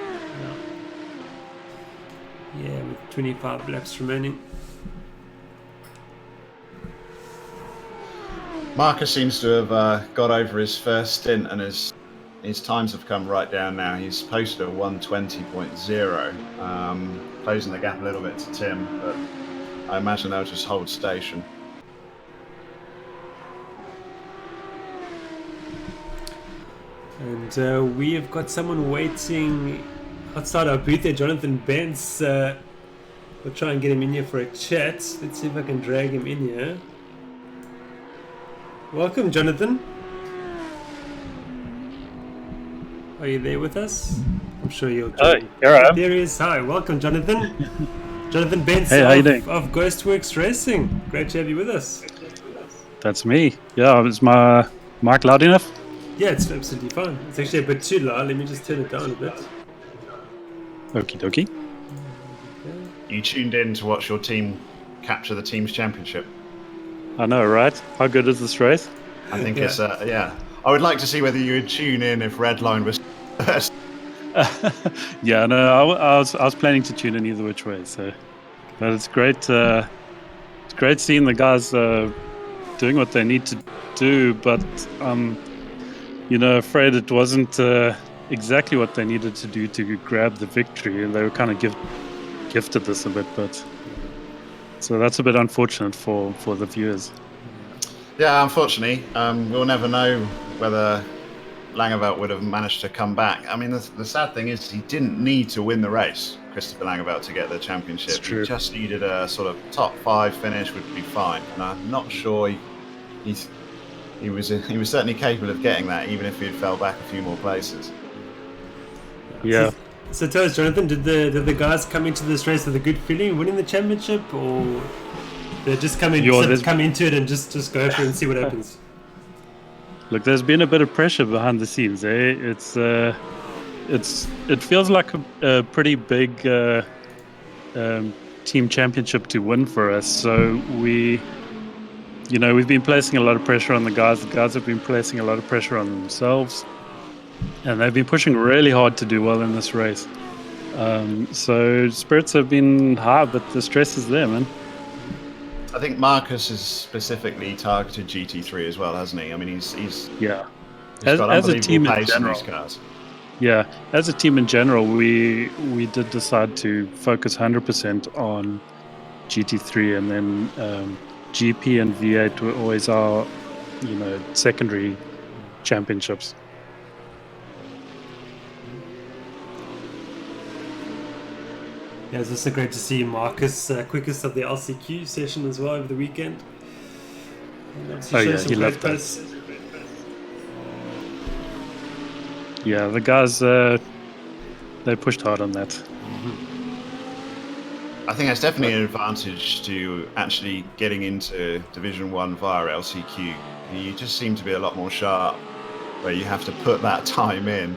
Yeah, with 25 laps remaining. Marcus seems to have got over his first stint, and his times have come right down now. He's posted a 1:20.0, closing the gap a little bit to Tim, but I imagine they'll just hold station. And we have got someone waiting outside our booth there, Jonathan Bentz. We'll try and get him in here for a chat. Let's see if I can drag him in here. Welcome, Jonathan. Are you there with us? I'm sure you'll join. Oh, here I am. There he is. Hi, welcome, Jonathan. Jonathan Bentz of Ghostworks Racing. Great to have you with us. That's me. Yeah, is my mic loud enough? Yeah, it's absolutely fine. It's actually a bit too loud. Let me just turn it down a bit. Okie dokie. You tuned in to watch your team capture the team's championship. I know, right? How good is this race? I think it's I would like to see whether you would tune in if Redline was first. Yeah, no, I was planning to tune in either which way. So, but it's great. It's great seeing the guys doing what they need to do. But afraid it wasn't exactly what they needed to do to grab the victory, and they were kind of gifted this a bit. But so that's a bit unfortunate for the viewers. Yeah, unfortunately, we'll never know whether Langeveld would have managed to come back. I mean, the sad thing is he didn't need to win the race, Christopher Langeveld, to get the championship. It's true. He just needed a sort of top 5 finish would be fine. And I'm not sure he was certainly capable of getting that, even if he had fell back a few more places. Yeah. So tell us, Jonathan, did the guys come into this race with a good feeling winning the championship, or they just come into it and just go for it and see what happens? Look, there's been a bit of pressure behind the scenes. It feels like a pretty big team championship to win for us. So we've been placing a lot of pressure on the guys. The guys have been placing a lot of pressure on themselves, and they've been pushing really hard to do well in this race. So spirits have been high, but the stress is there, man. I think Marcus has specifically targeted GT3 as well, hasn't he? I mean, he's got as a team in pace general. in these cars. Yeah, as a team in general, we did decide to focus 100% on GT3, and then GP and V8 were always our, secondary championships. Yeah, it's also great to see Marcus quickest of the LCQ session as well over the weekend. He loved that. Yeah, the guys, they pushed hard on that. I think that's definitely an advantage to actually getting into Division 1 via LCQ. You just seem to be a lot more sharp, where you have to put that time in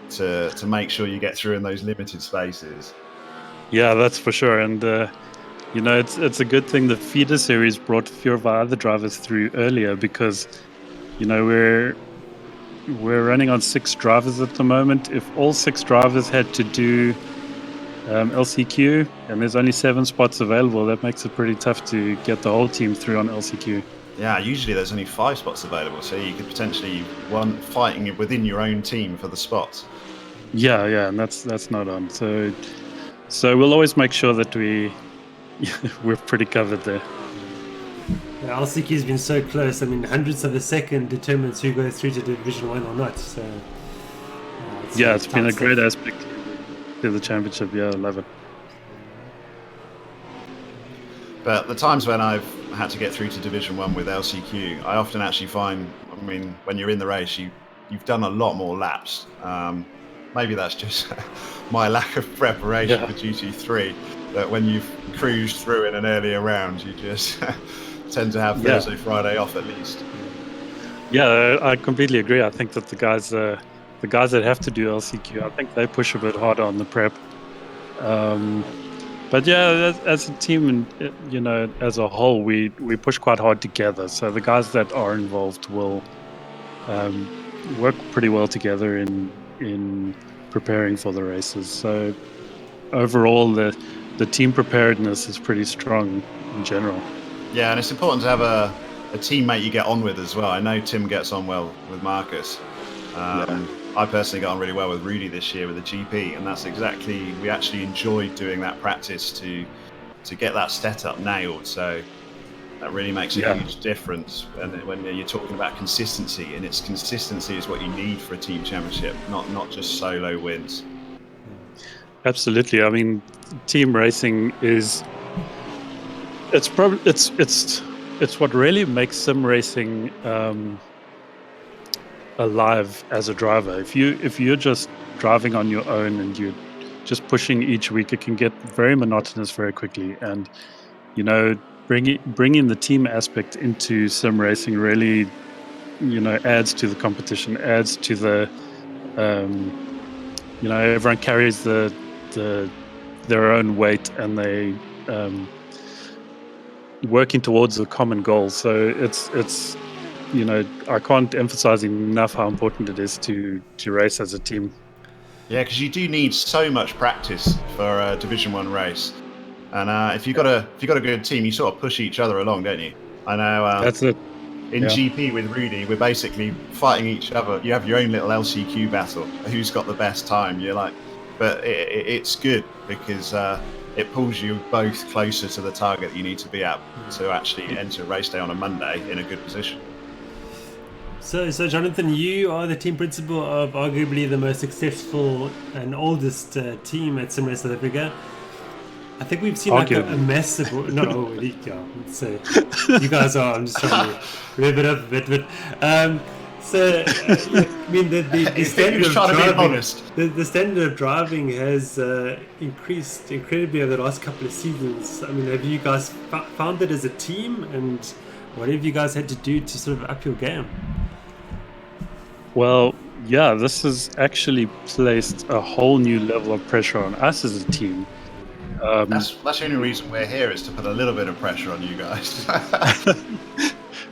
to make sure you get through in those limited spaces. Yeah, that's for sure. And, it's a good thing the feeder series brought a few of our other drivers through earlier, because, we're running on 6 drivers at the moment. If all 6 drivers had to do LCQ, and there's only 7 spots available, that makes it pretty tough to get the whole team through on LCQ. Yeah, usually there's only 5 spots available, so you could potentially fighting within your own team for the spots. Yeah, and that's not on. So we'll always make sure that we're pretty covered there. Yeah, LCQ has been so close. I mean, hundredths of a second determines who goes through to Division 1 or not. So it's been a great aspect to the championship. Yeah, I love it. But the times when I've had to get through to Division 1 with LCQ, I often actually find, when you're in the race, you've done a lot more laps. Maybe that's just my lack of preparation for GT3, that when you've cruised through in an earlier round, you just tend to have Thursday, Friday off at least. Yeah, I completely agree. I think that the guys that have to do LCQ, I think they push a bit harder on the prep. But yeah, as a team and as a whole, we push quite hard together. So the guys that are involved will work pretty well together in preparing for the races. So overall, the team preparedness is pretty strong in general. Yeah, and it's important to have a teammate you get on with as well. I know Tim gets on well with Marcus. I personally got on really well with Rudy this year with the GP, and that's exactly, we actually enjoyed doing that practice to get that setup nailed. So that really makes a huge difference. And when you're talking about consistency, and it's consistency is what you need for a team championship, not just solo wins. Absolutely. I mean, team racing is it's what really makes sim racing alive as a driver. If you're just driving on your own and you're just pushing each week, it can get very monotonous very quickly. And bringing the team aspect into sim racing really adds to the competition, adds to the everyone carries their own weight, and they working towards a common goal. So it's I can't emphasize enough how important it is to race as a team. Yeah, because you do need so much practice for a Division 1 race, and if you've got a good team, you sort of push each other along, don't you? I know. That's it. In GP with Rudy, we're basically fighting each other. You have your own little LCQ battle. Who's got the best time? You're like, but it's good because it pulls you both closer to the target that you need to be at to actually enter race day on a Monday in a good position. So Jonathan, you are the team principal of arguably the most successful and oldest team at SimRace South Africa. I think we've seen like a massive... Not already, yeah. So you guys are... I'm just trying to rev it up a bit. But, I mean, the standard of driving... The standard of driving has increased incredibly over the last couple of seasons. I mean, have you guys found it as a team? And what have you guys had to do to sort of up your game? Well, yeah, this has actually placed a whole new level of pressure on us as a team. That's the only reason we're here, is to put a little bit of pressure on you guys.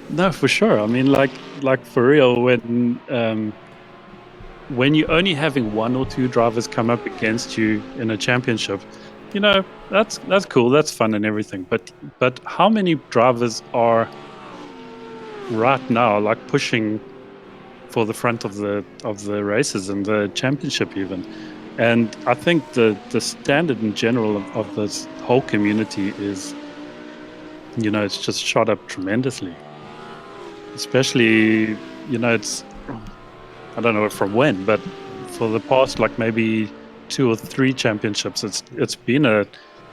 No, for sure. I mean, like for real, when you're only having one or two drivers come up against you in a championship, that's cool, that's fun and everything. But how many drivers are right now like pushing for the front of the races and the championship even? And I think the standard in general of this whole community is, it's just shot up tremendously. Especially, it's, I don't know from when, but for the past like maybe 2 or 3 championships, it's been an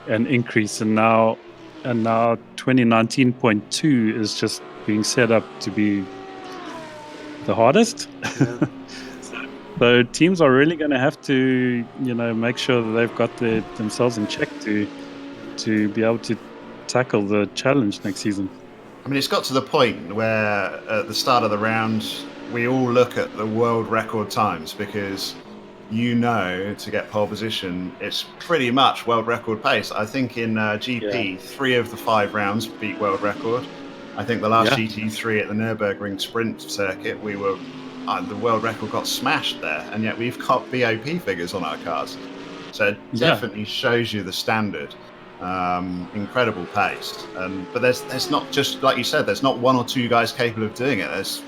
increase, and now 2019.2 is just being set up to be the hardest. Yeah. So teams are really going to have to, make sure that they've got themselves in check to be able to tackle the challenge next season. I mean, it's got to the point where at the start of the round, we all look at the world record times, because to get pole position, it's pretty much world record pace. I think in GP, 3 of the 5 rounds beat world record. I think the last GT3 at the Nürburgring sprint circuit, we were... the world record got smashed there, and yet we've got BOP figures on our cars. So it definitely shows you the standard. Incredible pace. But there's not, just like you said, there's not 1 or 2 guys capable of doing it. There's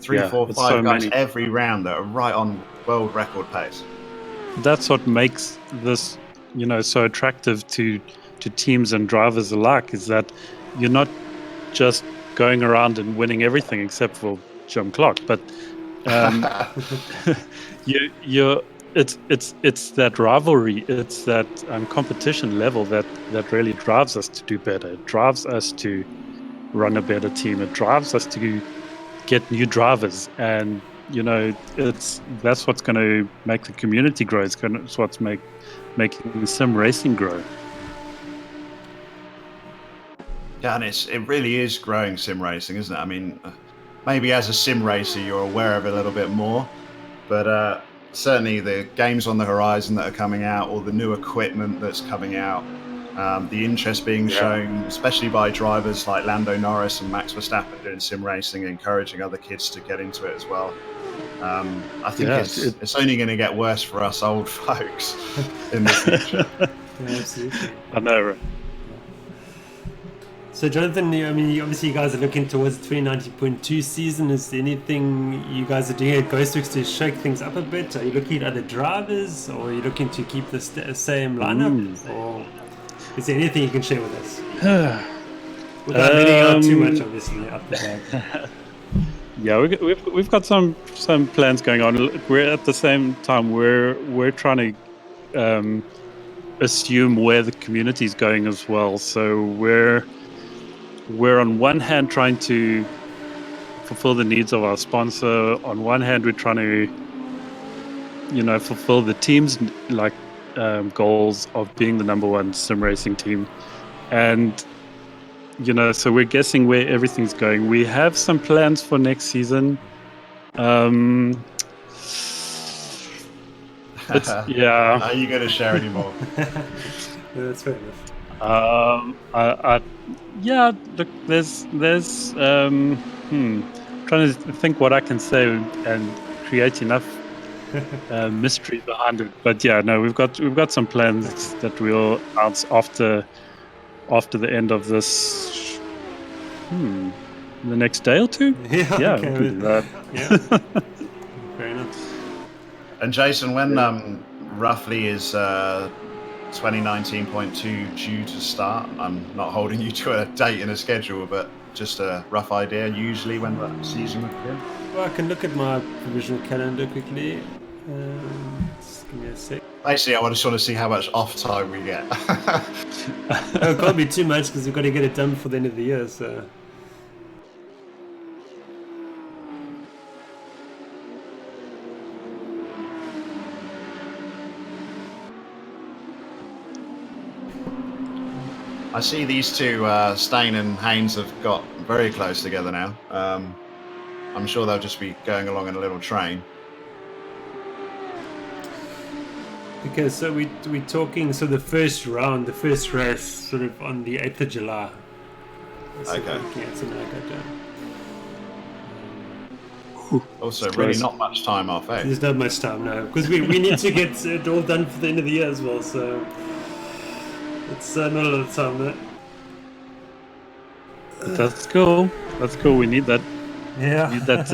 3, 4, 5 guys every round that are right on world record pace. That's what makes this, so attractive to teams and drivers alike, is that you're not just going around and winning everything except for jump clock, but it's that rivalry, it's that competition level that really drives us to do better. It drives us to run a better team. It drives us to get new drivers, and that's what's going to make the community grow. It's what's making sim racing grow. Yeah, and it really is growing sim racing, isn't it? I mean, maybe as a sim racer you're aware of it a little bit more, but certainly the games on the horizon that are coming out, or the new equipment that's coming out, the interest being shown, especially by drivers like Lando Norris and Max Verstappen doing sim racing, encouraging other kids to get into it as well. I think it's only going to get worse for us old folks in the future. Yeah, absolutely. I know, right? So, Jonathan, I mean, obviously you guys are looking towards the 390.2 season. Is there anything you guys are doing at Ghostworks to shake things up a bit? Are you looking at other drivers, or are you looking to keep the same lineup? Or is there anything you can share with us? Without letting out too much, obviously, out the bag. Yeah, we've got some plans going on. We're at the same time we're trying to assume where the community is going as well. So we're on one hand trying to fulfill the needs of our sponsor. On one hand, we're trying to fulfill the team's goals of being the number one sim racing team, and so we're guessing where everything's going. We have some plans for next season. Are you going to share any more? That's fair enough. Look, there's trying to think what I can say and create enough mystery behind it. But yeah, no, we've got some plans that we'll announce after the end of this. The next day or two. Yeah, we can do that. Yeah, fair enough. And Jason, when roughly is 2019.2 due to start? I'm not holding you to a date and a schedule, but just a rough idea, usually when the season would begin? Well, I can look at my provisional calendar quickly. Just give me a sec. Basically, I just want to see how much off time we get. It can't be too much because we've got to get it done before the end of the year, so... I see these two, Stain and Haynes, have got very close together now. I'm sure they'll just be going along in a little train. Okay, so we're talking, so the first round, the first race, sort of on the 8th of July. So okay. Yeah, so now I go down. Also, really not much time off, eh? There's not much time, no. Because we need to get it all done for the end of the year as well, so... It's not a lot of time, though. That's cool. That's cool. We need that. Yeah. We need that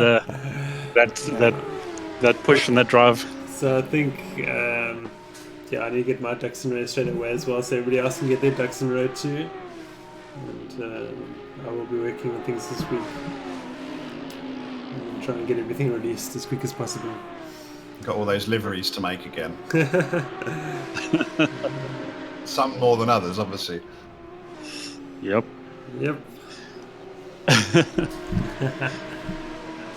that push and that drive. So I think, I need to get my ducks in a row straight away as well, so everybody else can get their ducks in a row too. And I will be working on things this week. And try and get everything released as quick as possible. Got all those liveries to make again. Some more than others, obviously. Yep.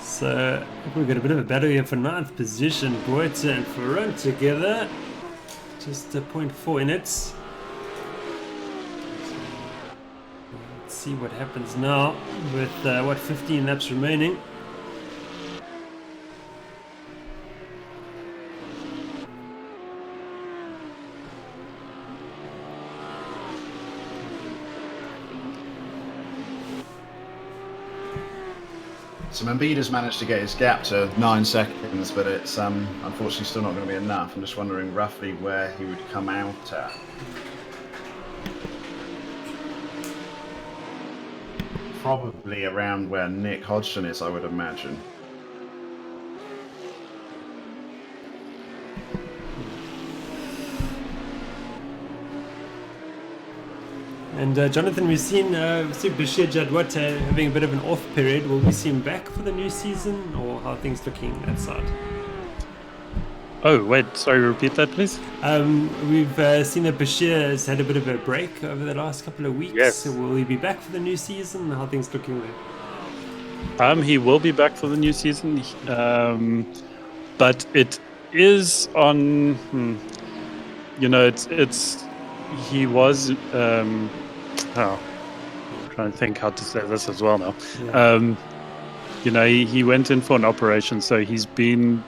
So we've got a bit of a battle here for 9th position. Boita and Ferrand together. Just a 0.4 in it. Let's see what happens now with 15 laps remaining. So Embiid has managed to get his gap to 9 seconds, but it's unfortunately still not going to be enough. I'm just wondering roughly where he would come out at. Probably around where Nick Hodgson is, I would imagine. And Jonathan, we've seen Bashir Jadwat having a bit of an off period. Will we see him back for the new season, or how are things looking that side? Oh, wait, sorry, repeat that, please. We've seen that Bashir has had a bit of a break over the last couple of weeks. Yes. So will he be back for the new season? How are things looking there? He will be back for the new season, but it is on. It's he was. I'm trying to think how to say this as well now. Yeah. He went in for an operation, so he's been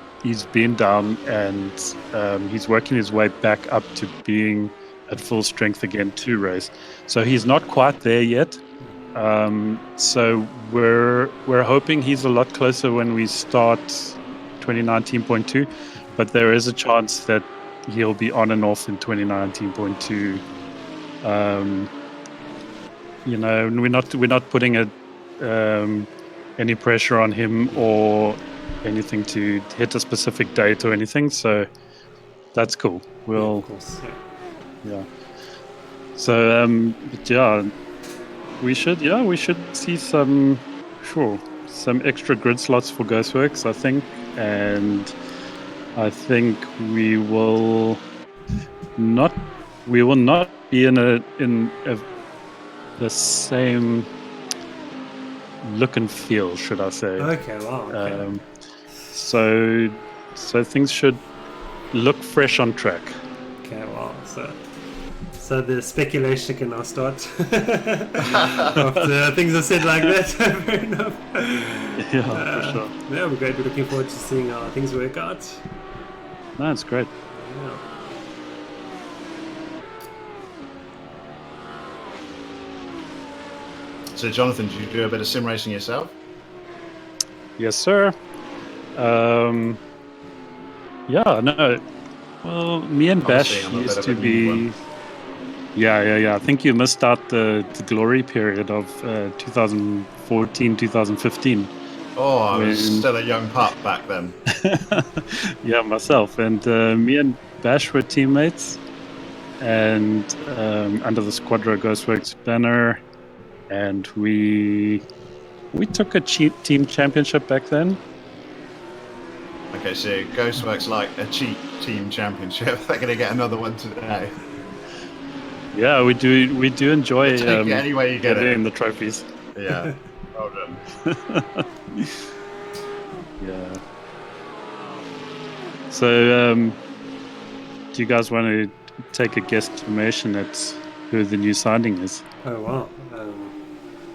down, and he's working his way back up to being at full strength again to race. So he's not quite there yet. So we're hoping he's a lot closer when we start 2019.2, but there is a chance that he'll be on and off in 2019.2. We're not putting any pressure on him or anything to hit a specific date or anything, so that's cool. We'll, of course, yeah. So we should see some extra grid slots for Ghostworks, I think, and I think we will not be in the same look and feel, should I say? Okay, wow. Okay. So things should look fresh on track. Okay, wow. So the speculation can now start after things are said like that. Fair enough. Yeah, for sure. Yeah, we're great. We're looking forward to seeing how things work out. That's great. Yeah. So, Jonathan, did you do a bit of sim racing yourself? Yes, sir. Well, me and Bash used to be. Yeah. I think you missed out the glory period of 2014, 2015. Oh, I was still a young pup back then. Yeah, myself. And me and Bash were teammates. And under the Squadra Ghostworks banner. And we took a cheap team championship back then. Okay, so Ghostworks like a cheap team championship. They're going to get another one today. Yeah, we do enjoy take it any way you get it in the trophies. Yeah, well done. Yeah. So, do you guys want to take a guesstimation at who the new signing is? Oh wow.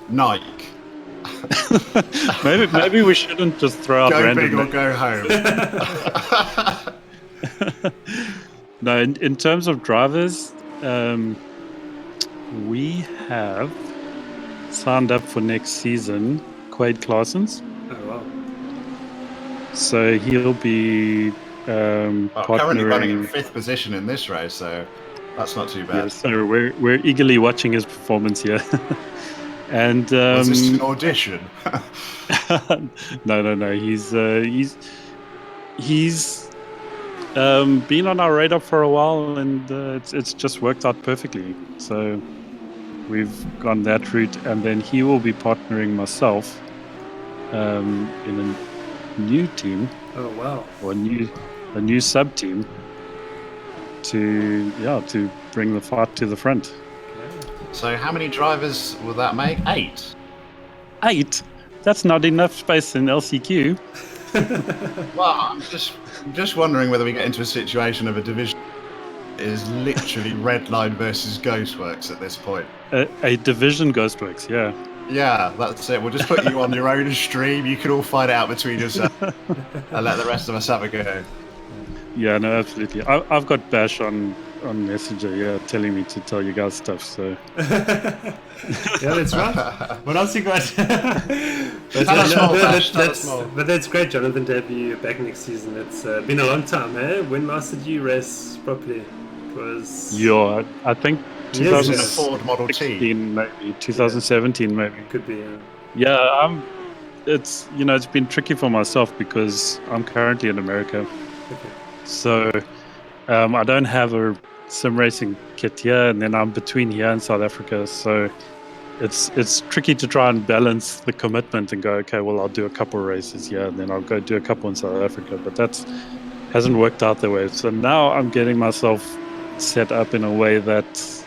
Nike. maybe we shouldn't just throw out random. Go big or go home. No, in terms of drivers, we have signed up for next season Quade Claessens. Oh wow. So he'll be currently running in 5th position in this race, so that's not too bad. Yeah, so we're eagerly watching his performance here. And was this an audition? No. He's been on our radar for a while, and it's just worked out perfectly. So we've gone that route, and then he will be partnering myself in a new team. Oh wow! Or a new sub team to bring the fight to the front. So how many drivers will that make? 8? 8? That's not enough space in LCQ. Well, I'm just wondering whether we get into a situation of a division is literally Redline versus Ghostworks at this point. A division Ghostworks, yeah. Yeah, that's it. We'll just put you on your own stream. You can all fight it out between yourselves and let the rest of us have a go. Yeah, no, absolutely. I've got Bash on Messenger, telling me to tell you guys stuff, so... Yeah, that's right. What else you got? But that's great, Jonathan, to have you back next season. It's been a long time, eh? When last did you race properly? It was... Yeah, I think 2016, Ford Model T. Maybe 2017, maybe. Could be, yeah. It's been tricky for myself because I'm currently in America. Okay. So I don't have a sim racing kit here, and then I'm between here and South Africa. So it's tricky to try and balance the commitment and go, okay, well, I'll do a couple of races here, and then I'll go do a couple in South Africa. But that hasn't worked out that way. So now I'm getting myself set up in a way that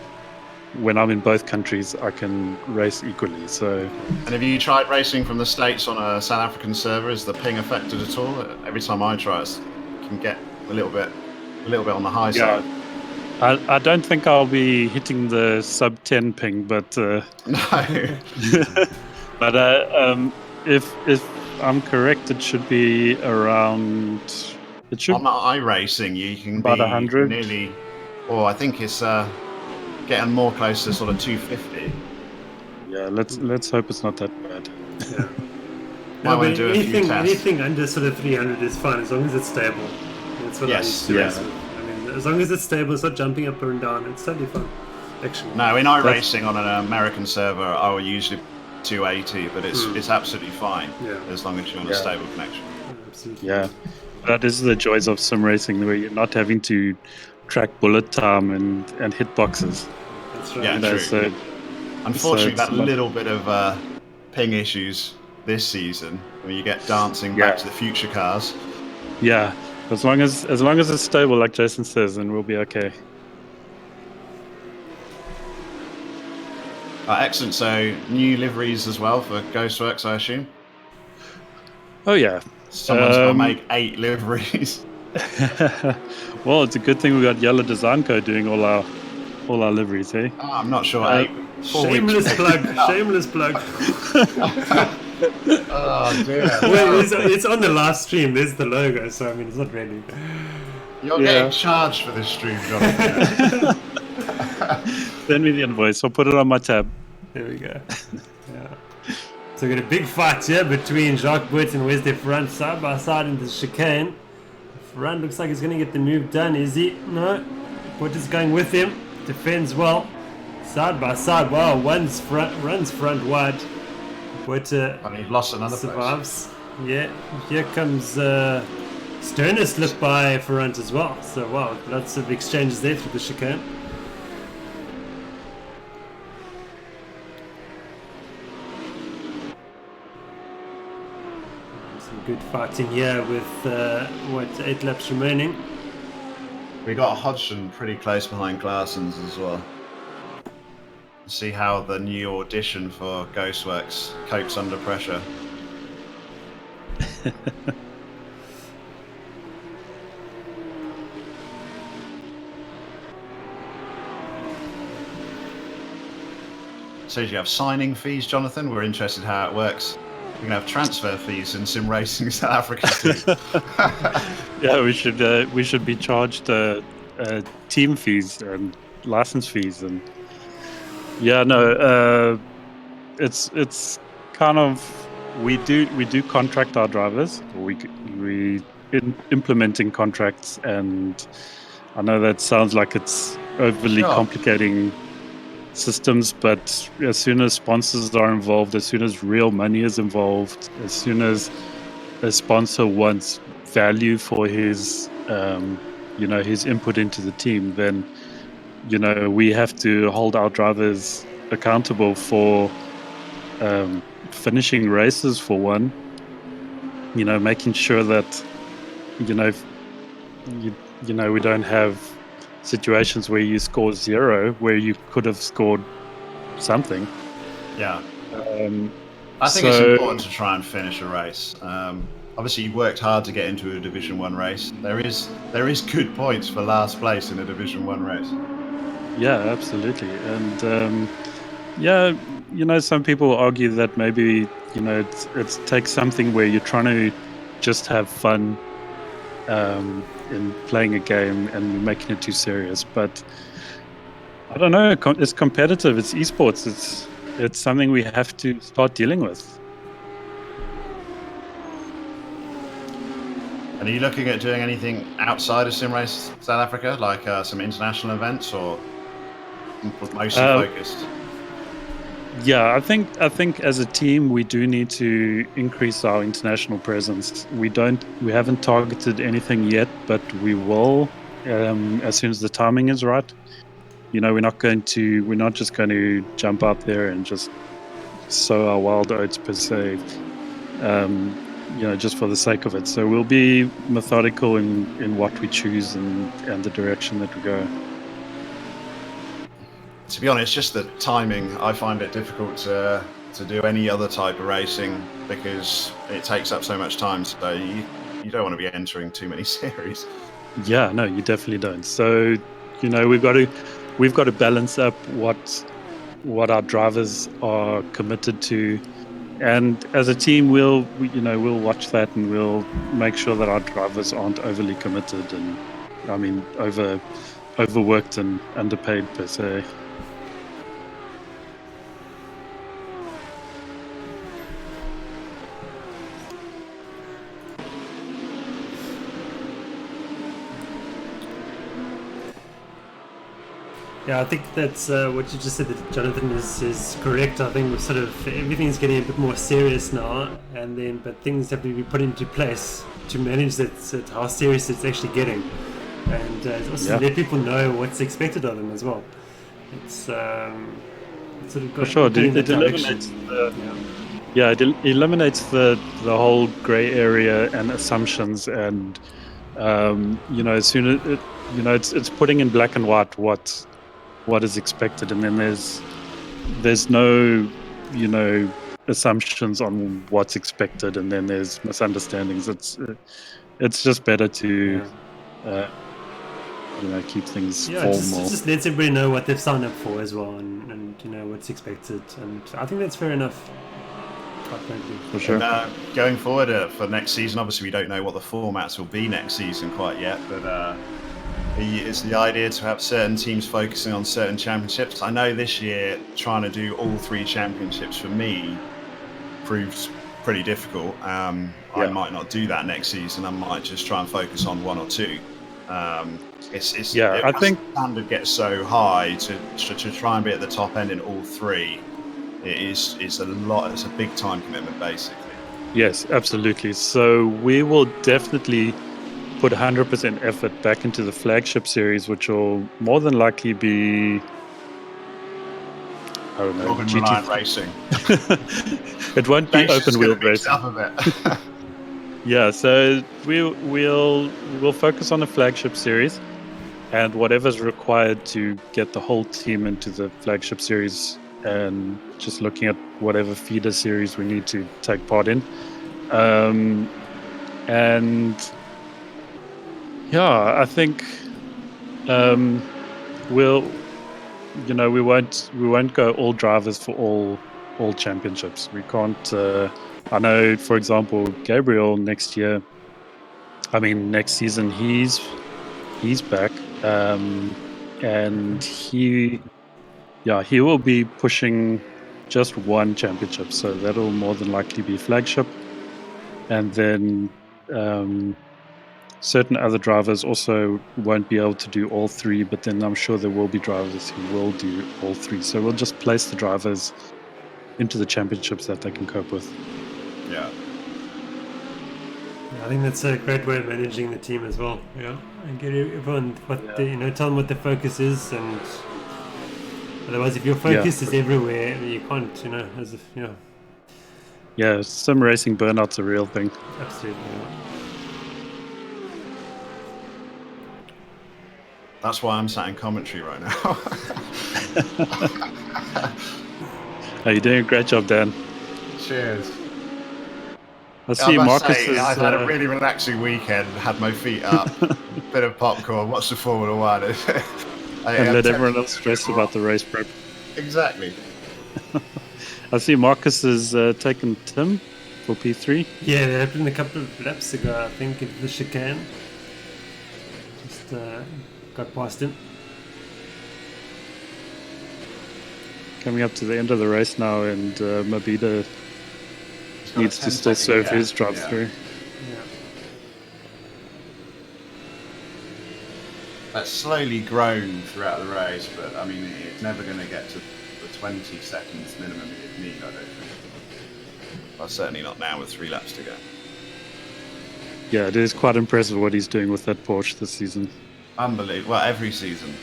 when I'm in both countries, I can race equally. So. And have you tried racing from the States on a South African server? Is the ping affected at all? Every time I try, it can get a little bit on the high side. I don't think I'll be hitting the sub 10 ping, but no. But if I'm correct, it should be around. It should on iRacing you can about be 100. Nearly. Oh, I think it's getting more close to sort of 250. Yeah, let's hope it's not that bad. Yeah. Might want to do a few tests. Anything under sort of 300 is fine as long as it's stable. That's what I used to race with. I mean, as long as it's stable, it's not jumping up and down. It's totally fun. Actually. No, in iRacing on an American server, I will usually 280, but it's absolutely fine as long as you're on a stable connection. Absolutely. Yeah, that is the joys of sim racing, where you're not having to track bullet time and hit boxes. That's right. Yeah, true. So, unfortunately, that little bit of ping issues this season, when you get dancing Back to the Future cars. Yeah, as long as it's stable, like Jason says, then we'll be okay. Excellent. So new liveries as well for Ghostworks, I assume. Oh yeah. Someone's got to make 8 liveries. Well, it's a good thing we got YeloDesignCo doing all our liveries, eh? Oh, I'm not sure. 8. Shameless plug. Shameless plug. Oh dear. Well, it's on the last stream. There's the logo, so I mean, it's not really. You're getting charged for this stream, Jonathan. Send me the invoice. I'll put it on my tab. There we go. Yeah. So we got a big fight here between Jacques Burt and Wesley Front, side by side in the chicane. Front looks like he's going to get the move done. Is he? No. Burt is going with him. Defends well. Side by side. Wow, runs front wide. Burt and he lost another survives. Place. Yeah. Here comes Sterner slip by Front as well. So wow, lots of exchanges there through the chicane. Good fighting here with 8 laps remaining. We got Hodgson pretty close behind Glassons as well. See how the new audition for Ghostworks copes under pressure. So do you have signing fees, Jonathan? We're interested how it works. We're going to have transfer fees in sim racing South Africa too. Yeah, we should be charged team fees and license fees, and it's kind of we do contract our drivers. We implementing contracts, and I know that sounds like it's overly complicating systems, but as soon as sponsors are involved, as soon as real money is involved, as soon as a sponsor wants value for his his input into the team, then we have to hold our drivers accountable for finishing races, for one, making sure that we don't have situations where you score 0 where you could have scored something. Yeah. I think it's important to try and finish a race. Obviously you worked hard to get into a Division 1 race. There is good points for last place in a Division 1 race. Yeah, absolutely. And some people argue that maybe it takes something where you're trying to just have fun in playing a game and making it too serious. But I don't know, it's competitive, it's esports, it's something we have to start dealing with. And are you looking at doing anything outside of SimRace South Africa, like some international events, or mostly focused? Yeah, I think as a team we do need to increase our international presence. We haven't targeted anything yet, but we will as soon as the timing is right. We're not just going to jump out there and just sow our wild oats per se, just for the sake of it. So we'll be methodical in what we choose and the direction that we go. To be honest, just the timing, I find it difficult to do any other type of racing because it takes up so much time. So you don't want to be entering too many series. Yeah, no, you definitely don't. So we've got to balance up what our drivers are committed to, and as a team we'll watch that, and we'll make sure that our drivers aren't overly committed and overworked and underpaid per se. Yeah, I think that's what you just said, that Jonathan is correct. I think we're sort of everything's getting a bit more serious now, but things have to be put into place to manage that how serious it's actually getting, and also let people know what's expected of them as well. It's sort of For sure, going in that it direction. eliminates it eliminates the whole gray area and assumptions, and as soon as it's putting in black and white what is expected, and then there's no assumptions on what's expected, and then there's misunderstandings. It's just better to keep things formal. Just lets everybody know what they've signed up for as well, and what's expected, and I think that's fair enough. Quite frankly. For sure. And, going forward for next season, obviously we don't know what the formats will be next season quite yet, but is the idea to have certain teams focusing on certain championships? I know this year trying to do all 3 championships for me proved pretty difficult. I might not do that next season. I might just try and focus on 1 or 2. I think the standard gets so high to try and be at the top end in all 3. It's a lot. It's a big time commitment, basically. Yes, absolutely. So we will definitely put 100% effort back into the flagship series, which will more than likely be, I don't know, GT racing. It won't be open wheel racing. Yeah, so we'll focus on the flagship series, and whatever's required to get the whole team into the flagship series, and just looking at whatever feeder series we need to take part in. And yeah, I think we won't go all drivers for all championships. We can't. I know, for example, Gabriel next season, he's back, and he will be pushing just 1 championship, so that'll more than likely be flagship, and then certain other drivers also won't be able to do all 3, but then I'm sure there will be drivers who will do all 3, so we'll just place the drivers into the championships that they can cope with. Yeah, I think that's a great way of managing the team as well. Yeah, and get everyone tell them what their focus is, and otherwise, if your focus is everywhere, you can't, as if Yeah, sim racing burnout's a real thing. Absolutely. That's why I'm sat in commentary right now. You're doing a great job, Dan. Cheers. I see Marcus I've had a really relaxing weekend, had my feet up, bit of popcorn, watched the Formula 1. And let everyone else stress about the race prep. Exactly. I see Marcus has taken Tim for P3. Yeah, that happened a couple of laps ago, I think, in the chicane. Just got past him. Coming up to the end of the race now, and Mabida needs to still serve his drive-through. Yeah. That's slowly grown throughout the race, but I mean, it's never going to get to the 20 seconds minimum you'd need, I don't think. Well, certainly not now with 3 laps to go. Yeah, it is quite impressive what he's doing with that Porsche this season. Unbelievable. Well, every season.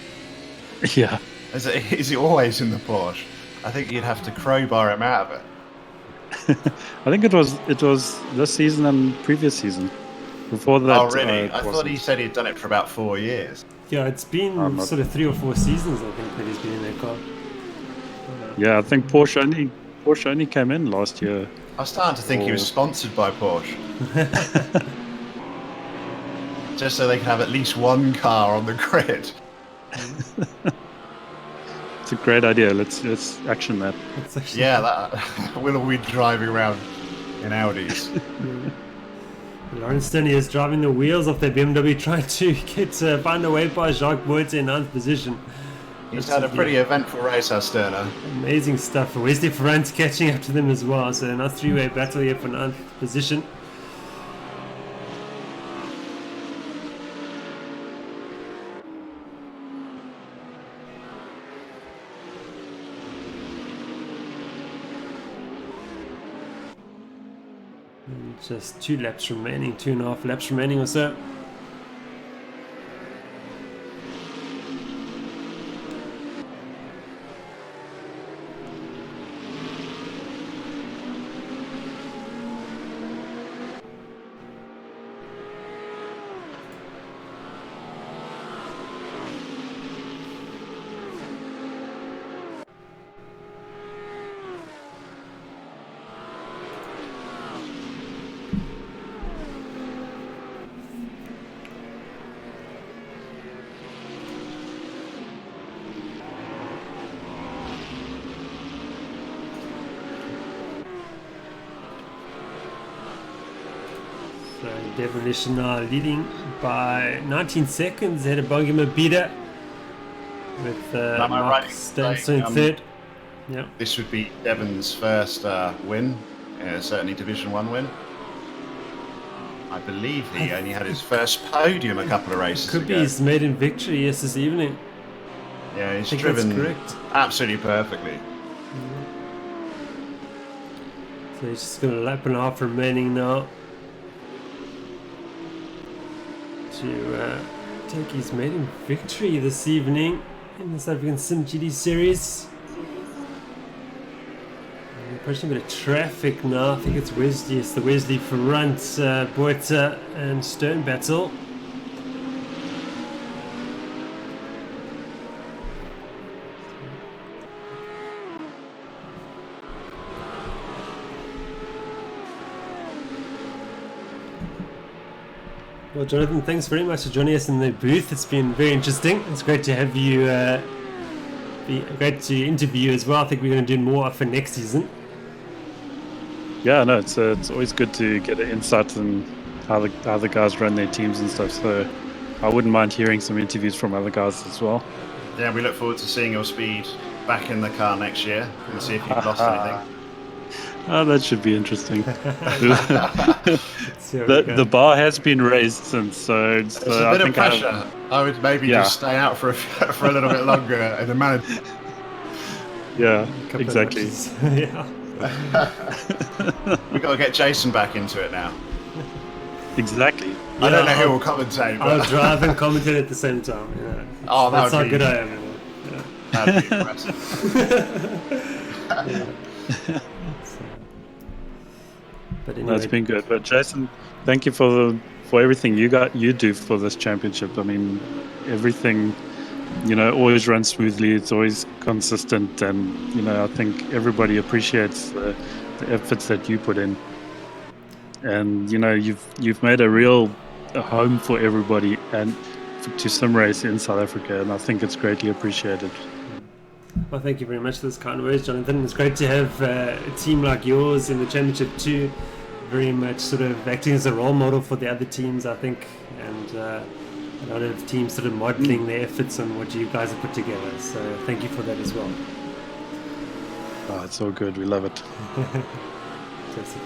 Yeah. Is he always in the Porsche? I think you'd have to crowbar him out of it. I think it was this season and previous season. Before that. Oh, really? I thought he said he'd done it for about 4 years. Yeah, it's been sort of 3 or 4 seasons, I think, that he's been in that car. Yeah, I think Porsche only came in last year. I was starting to think he was sponsored by Porsche. Just so they can have at least one car on the grid. It's a great idea. Let's action that. We'll all be driving around in Audis. Lawrence Stoney is driving the wheels off their BMW, trying to find a way by Jacques Boyd in 9th position. He's had a pretty eventful race, Sterner. Amazing stuff. Wesley Ferrand's catching up to them as well. So a nice 3-way battle here for 9th position. Just 2 laps remaining, 2.5 laps remaining or so. Devonish now leading by 19 seconds ahead of Bongi Mabida with Mark Stenson in third. Yeah. This would be Devon's first win, certainly Division 1 win. I believe he only had his first podium a couple of races ago. Could be his maiden victory, yes, this evening. Yeah, he's driven absolutely perfectly. Yeah. So he's just got a lap and a half remaining now to take his maiden victory this evening in the South African simGT series. Approaching a bit of traffic now. I think it's Wesley. It's the Wesley front, Boita and Stern battle. Well, Jonathan, thanks very much for joining us in the booth. It's been very interesting. It's great to have you, great to interview you as well. I think we're going to do more for next season. Yeah, no, it's always good to get an insight on how the guys run their teams and stuff. So I wouldn't mind hearing some interviews from other guys as well. Yeah, we look forward to seeing your speed back in the car next year and see if you've lost anything. Oh, that should be interesting. the bar has been raised since, so it's a bit of pressure. I would maybe just stay out for a little bit longer in the manager. Yeah, exactly. Yeah. We've got to get Jason back into it now. Exactly. I don't know who will commentate. I'll drive and commentate at the same time. Yeah. Oh, that's how good I am. Yeah. That'd be impressive. But anyway. No, it's been good. But Jason, thank you for everything you do for this championship. I mean, everything, always runs smoothly. It's always consistent, and I think everybody appreciates the efforts that you put in. And you've made a real home for everybody and to sim race in South Africa, and I think it's greatly appreciated. Well, thank you very much for those kind words, Jonathan. It's great to have a team like yours in the championship too, very much sort of acting as a role model for the other teams, I think, and a lot of teams sort of modeling their efforts on what you guys have put together. So thank you for that as well. Oh, it's all good. We love it.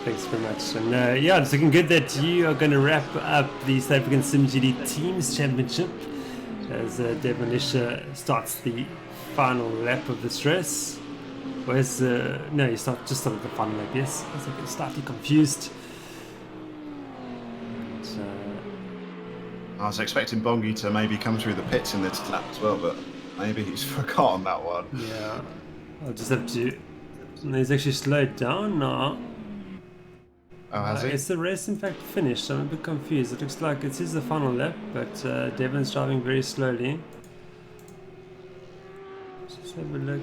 Thanks very much. And it's looking good that you are going to wrap up the South African simGT Teams Championship as Devonish starts the final lap of this race. Whereas, no, you started the final lap, yes. I was like slightly confused. I was expecting Bongi to maybe come through the pits in this lap as well, but maybe he's forgotten that one. Yeah, I'll just have to... And he's actually slowed down now. Oh, has he? Is the race in fact finished? I'm a bit confused. It looks like it is the final lap, but Devon's driving very slowly. Let's just have a look.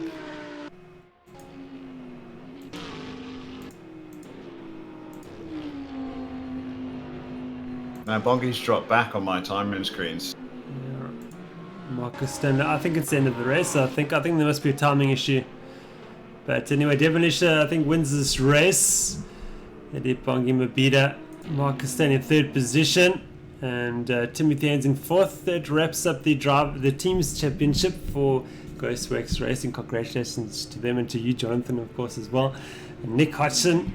Now Bongi's dropped back on my timing screens. Yeah. Marcus Stanley. I think it's the end of the race. I think there must be a timing issue. But anyway, Devonish I think wins this race. Bongi Mabida, Marcus Stanley in third position, and Timothy Haynes in fourth. That wraps up the team's championship for Ghostworks Racing. Congratulations to them and to you, Jonathan, of course, as well. And Nick Hodgson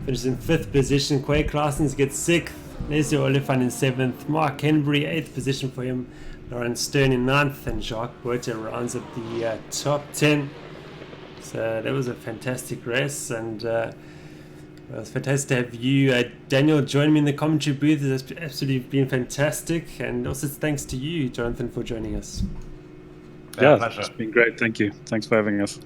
finishes in fifth position. Quay Claessens gets sixth. Leslie Oliphant in seventh. Mark Henbury, eighth position for him. Lawrence Stern in ninth, and Jacques Boita rounds up the top 10. So that was a fantastic race, and Well, it's fantastic to have you, Daniel, join me in the commentary booth. It's absolutely been fantastic. And also thanks to you, Jonathan, for joining us. Yeah, pleasure. it's been great. Thank you. Thanks for having us.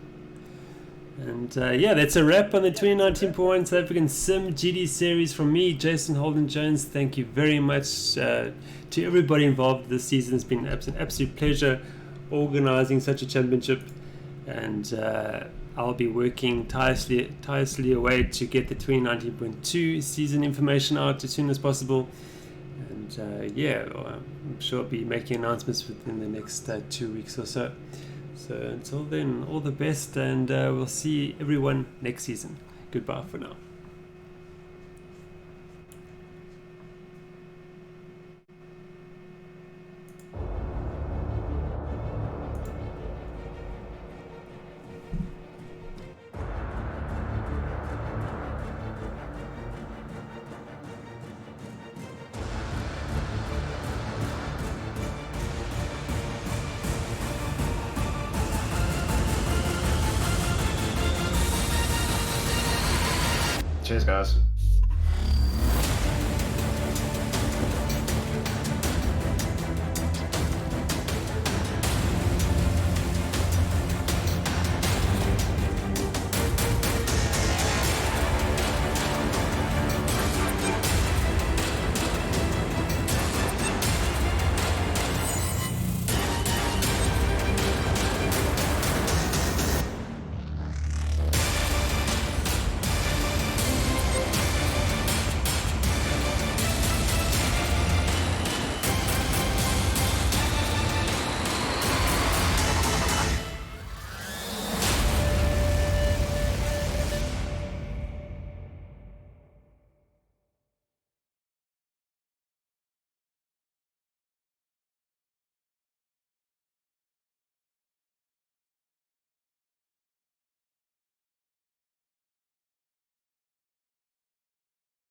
And yeah, that's a wrap on the 2019.1 South African simGT series from me, Jason Holden-Jones. Thank you very much to everybody involved this season. It's been an absolute pleasure organizing such a championship. And I'll be working tirelessly away to get the 2019.2 season information out as soon as possible. And yeah, I'm sure I'll be making announcements within the next 2 weeks or so. So until then, all the best, and we'll see everyone next season. Goodbye for now. Cheers, guys.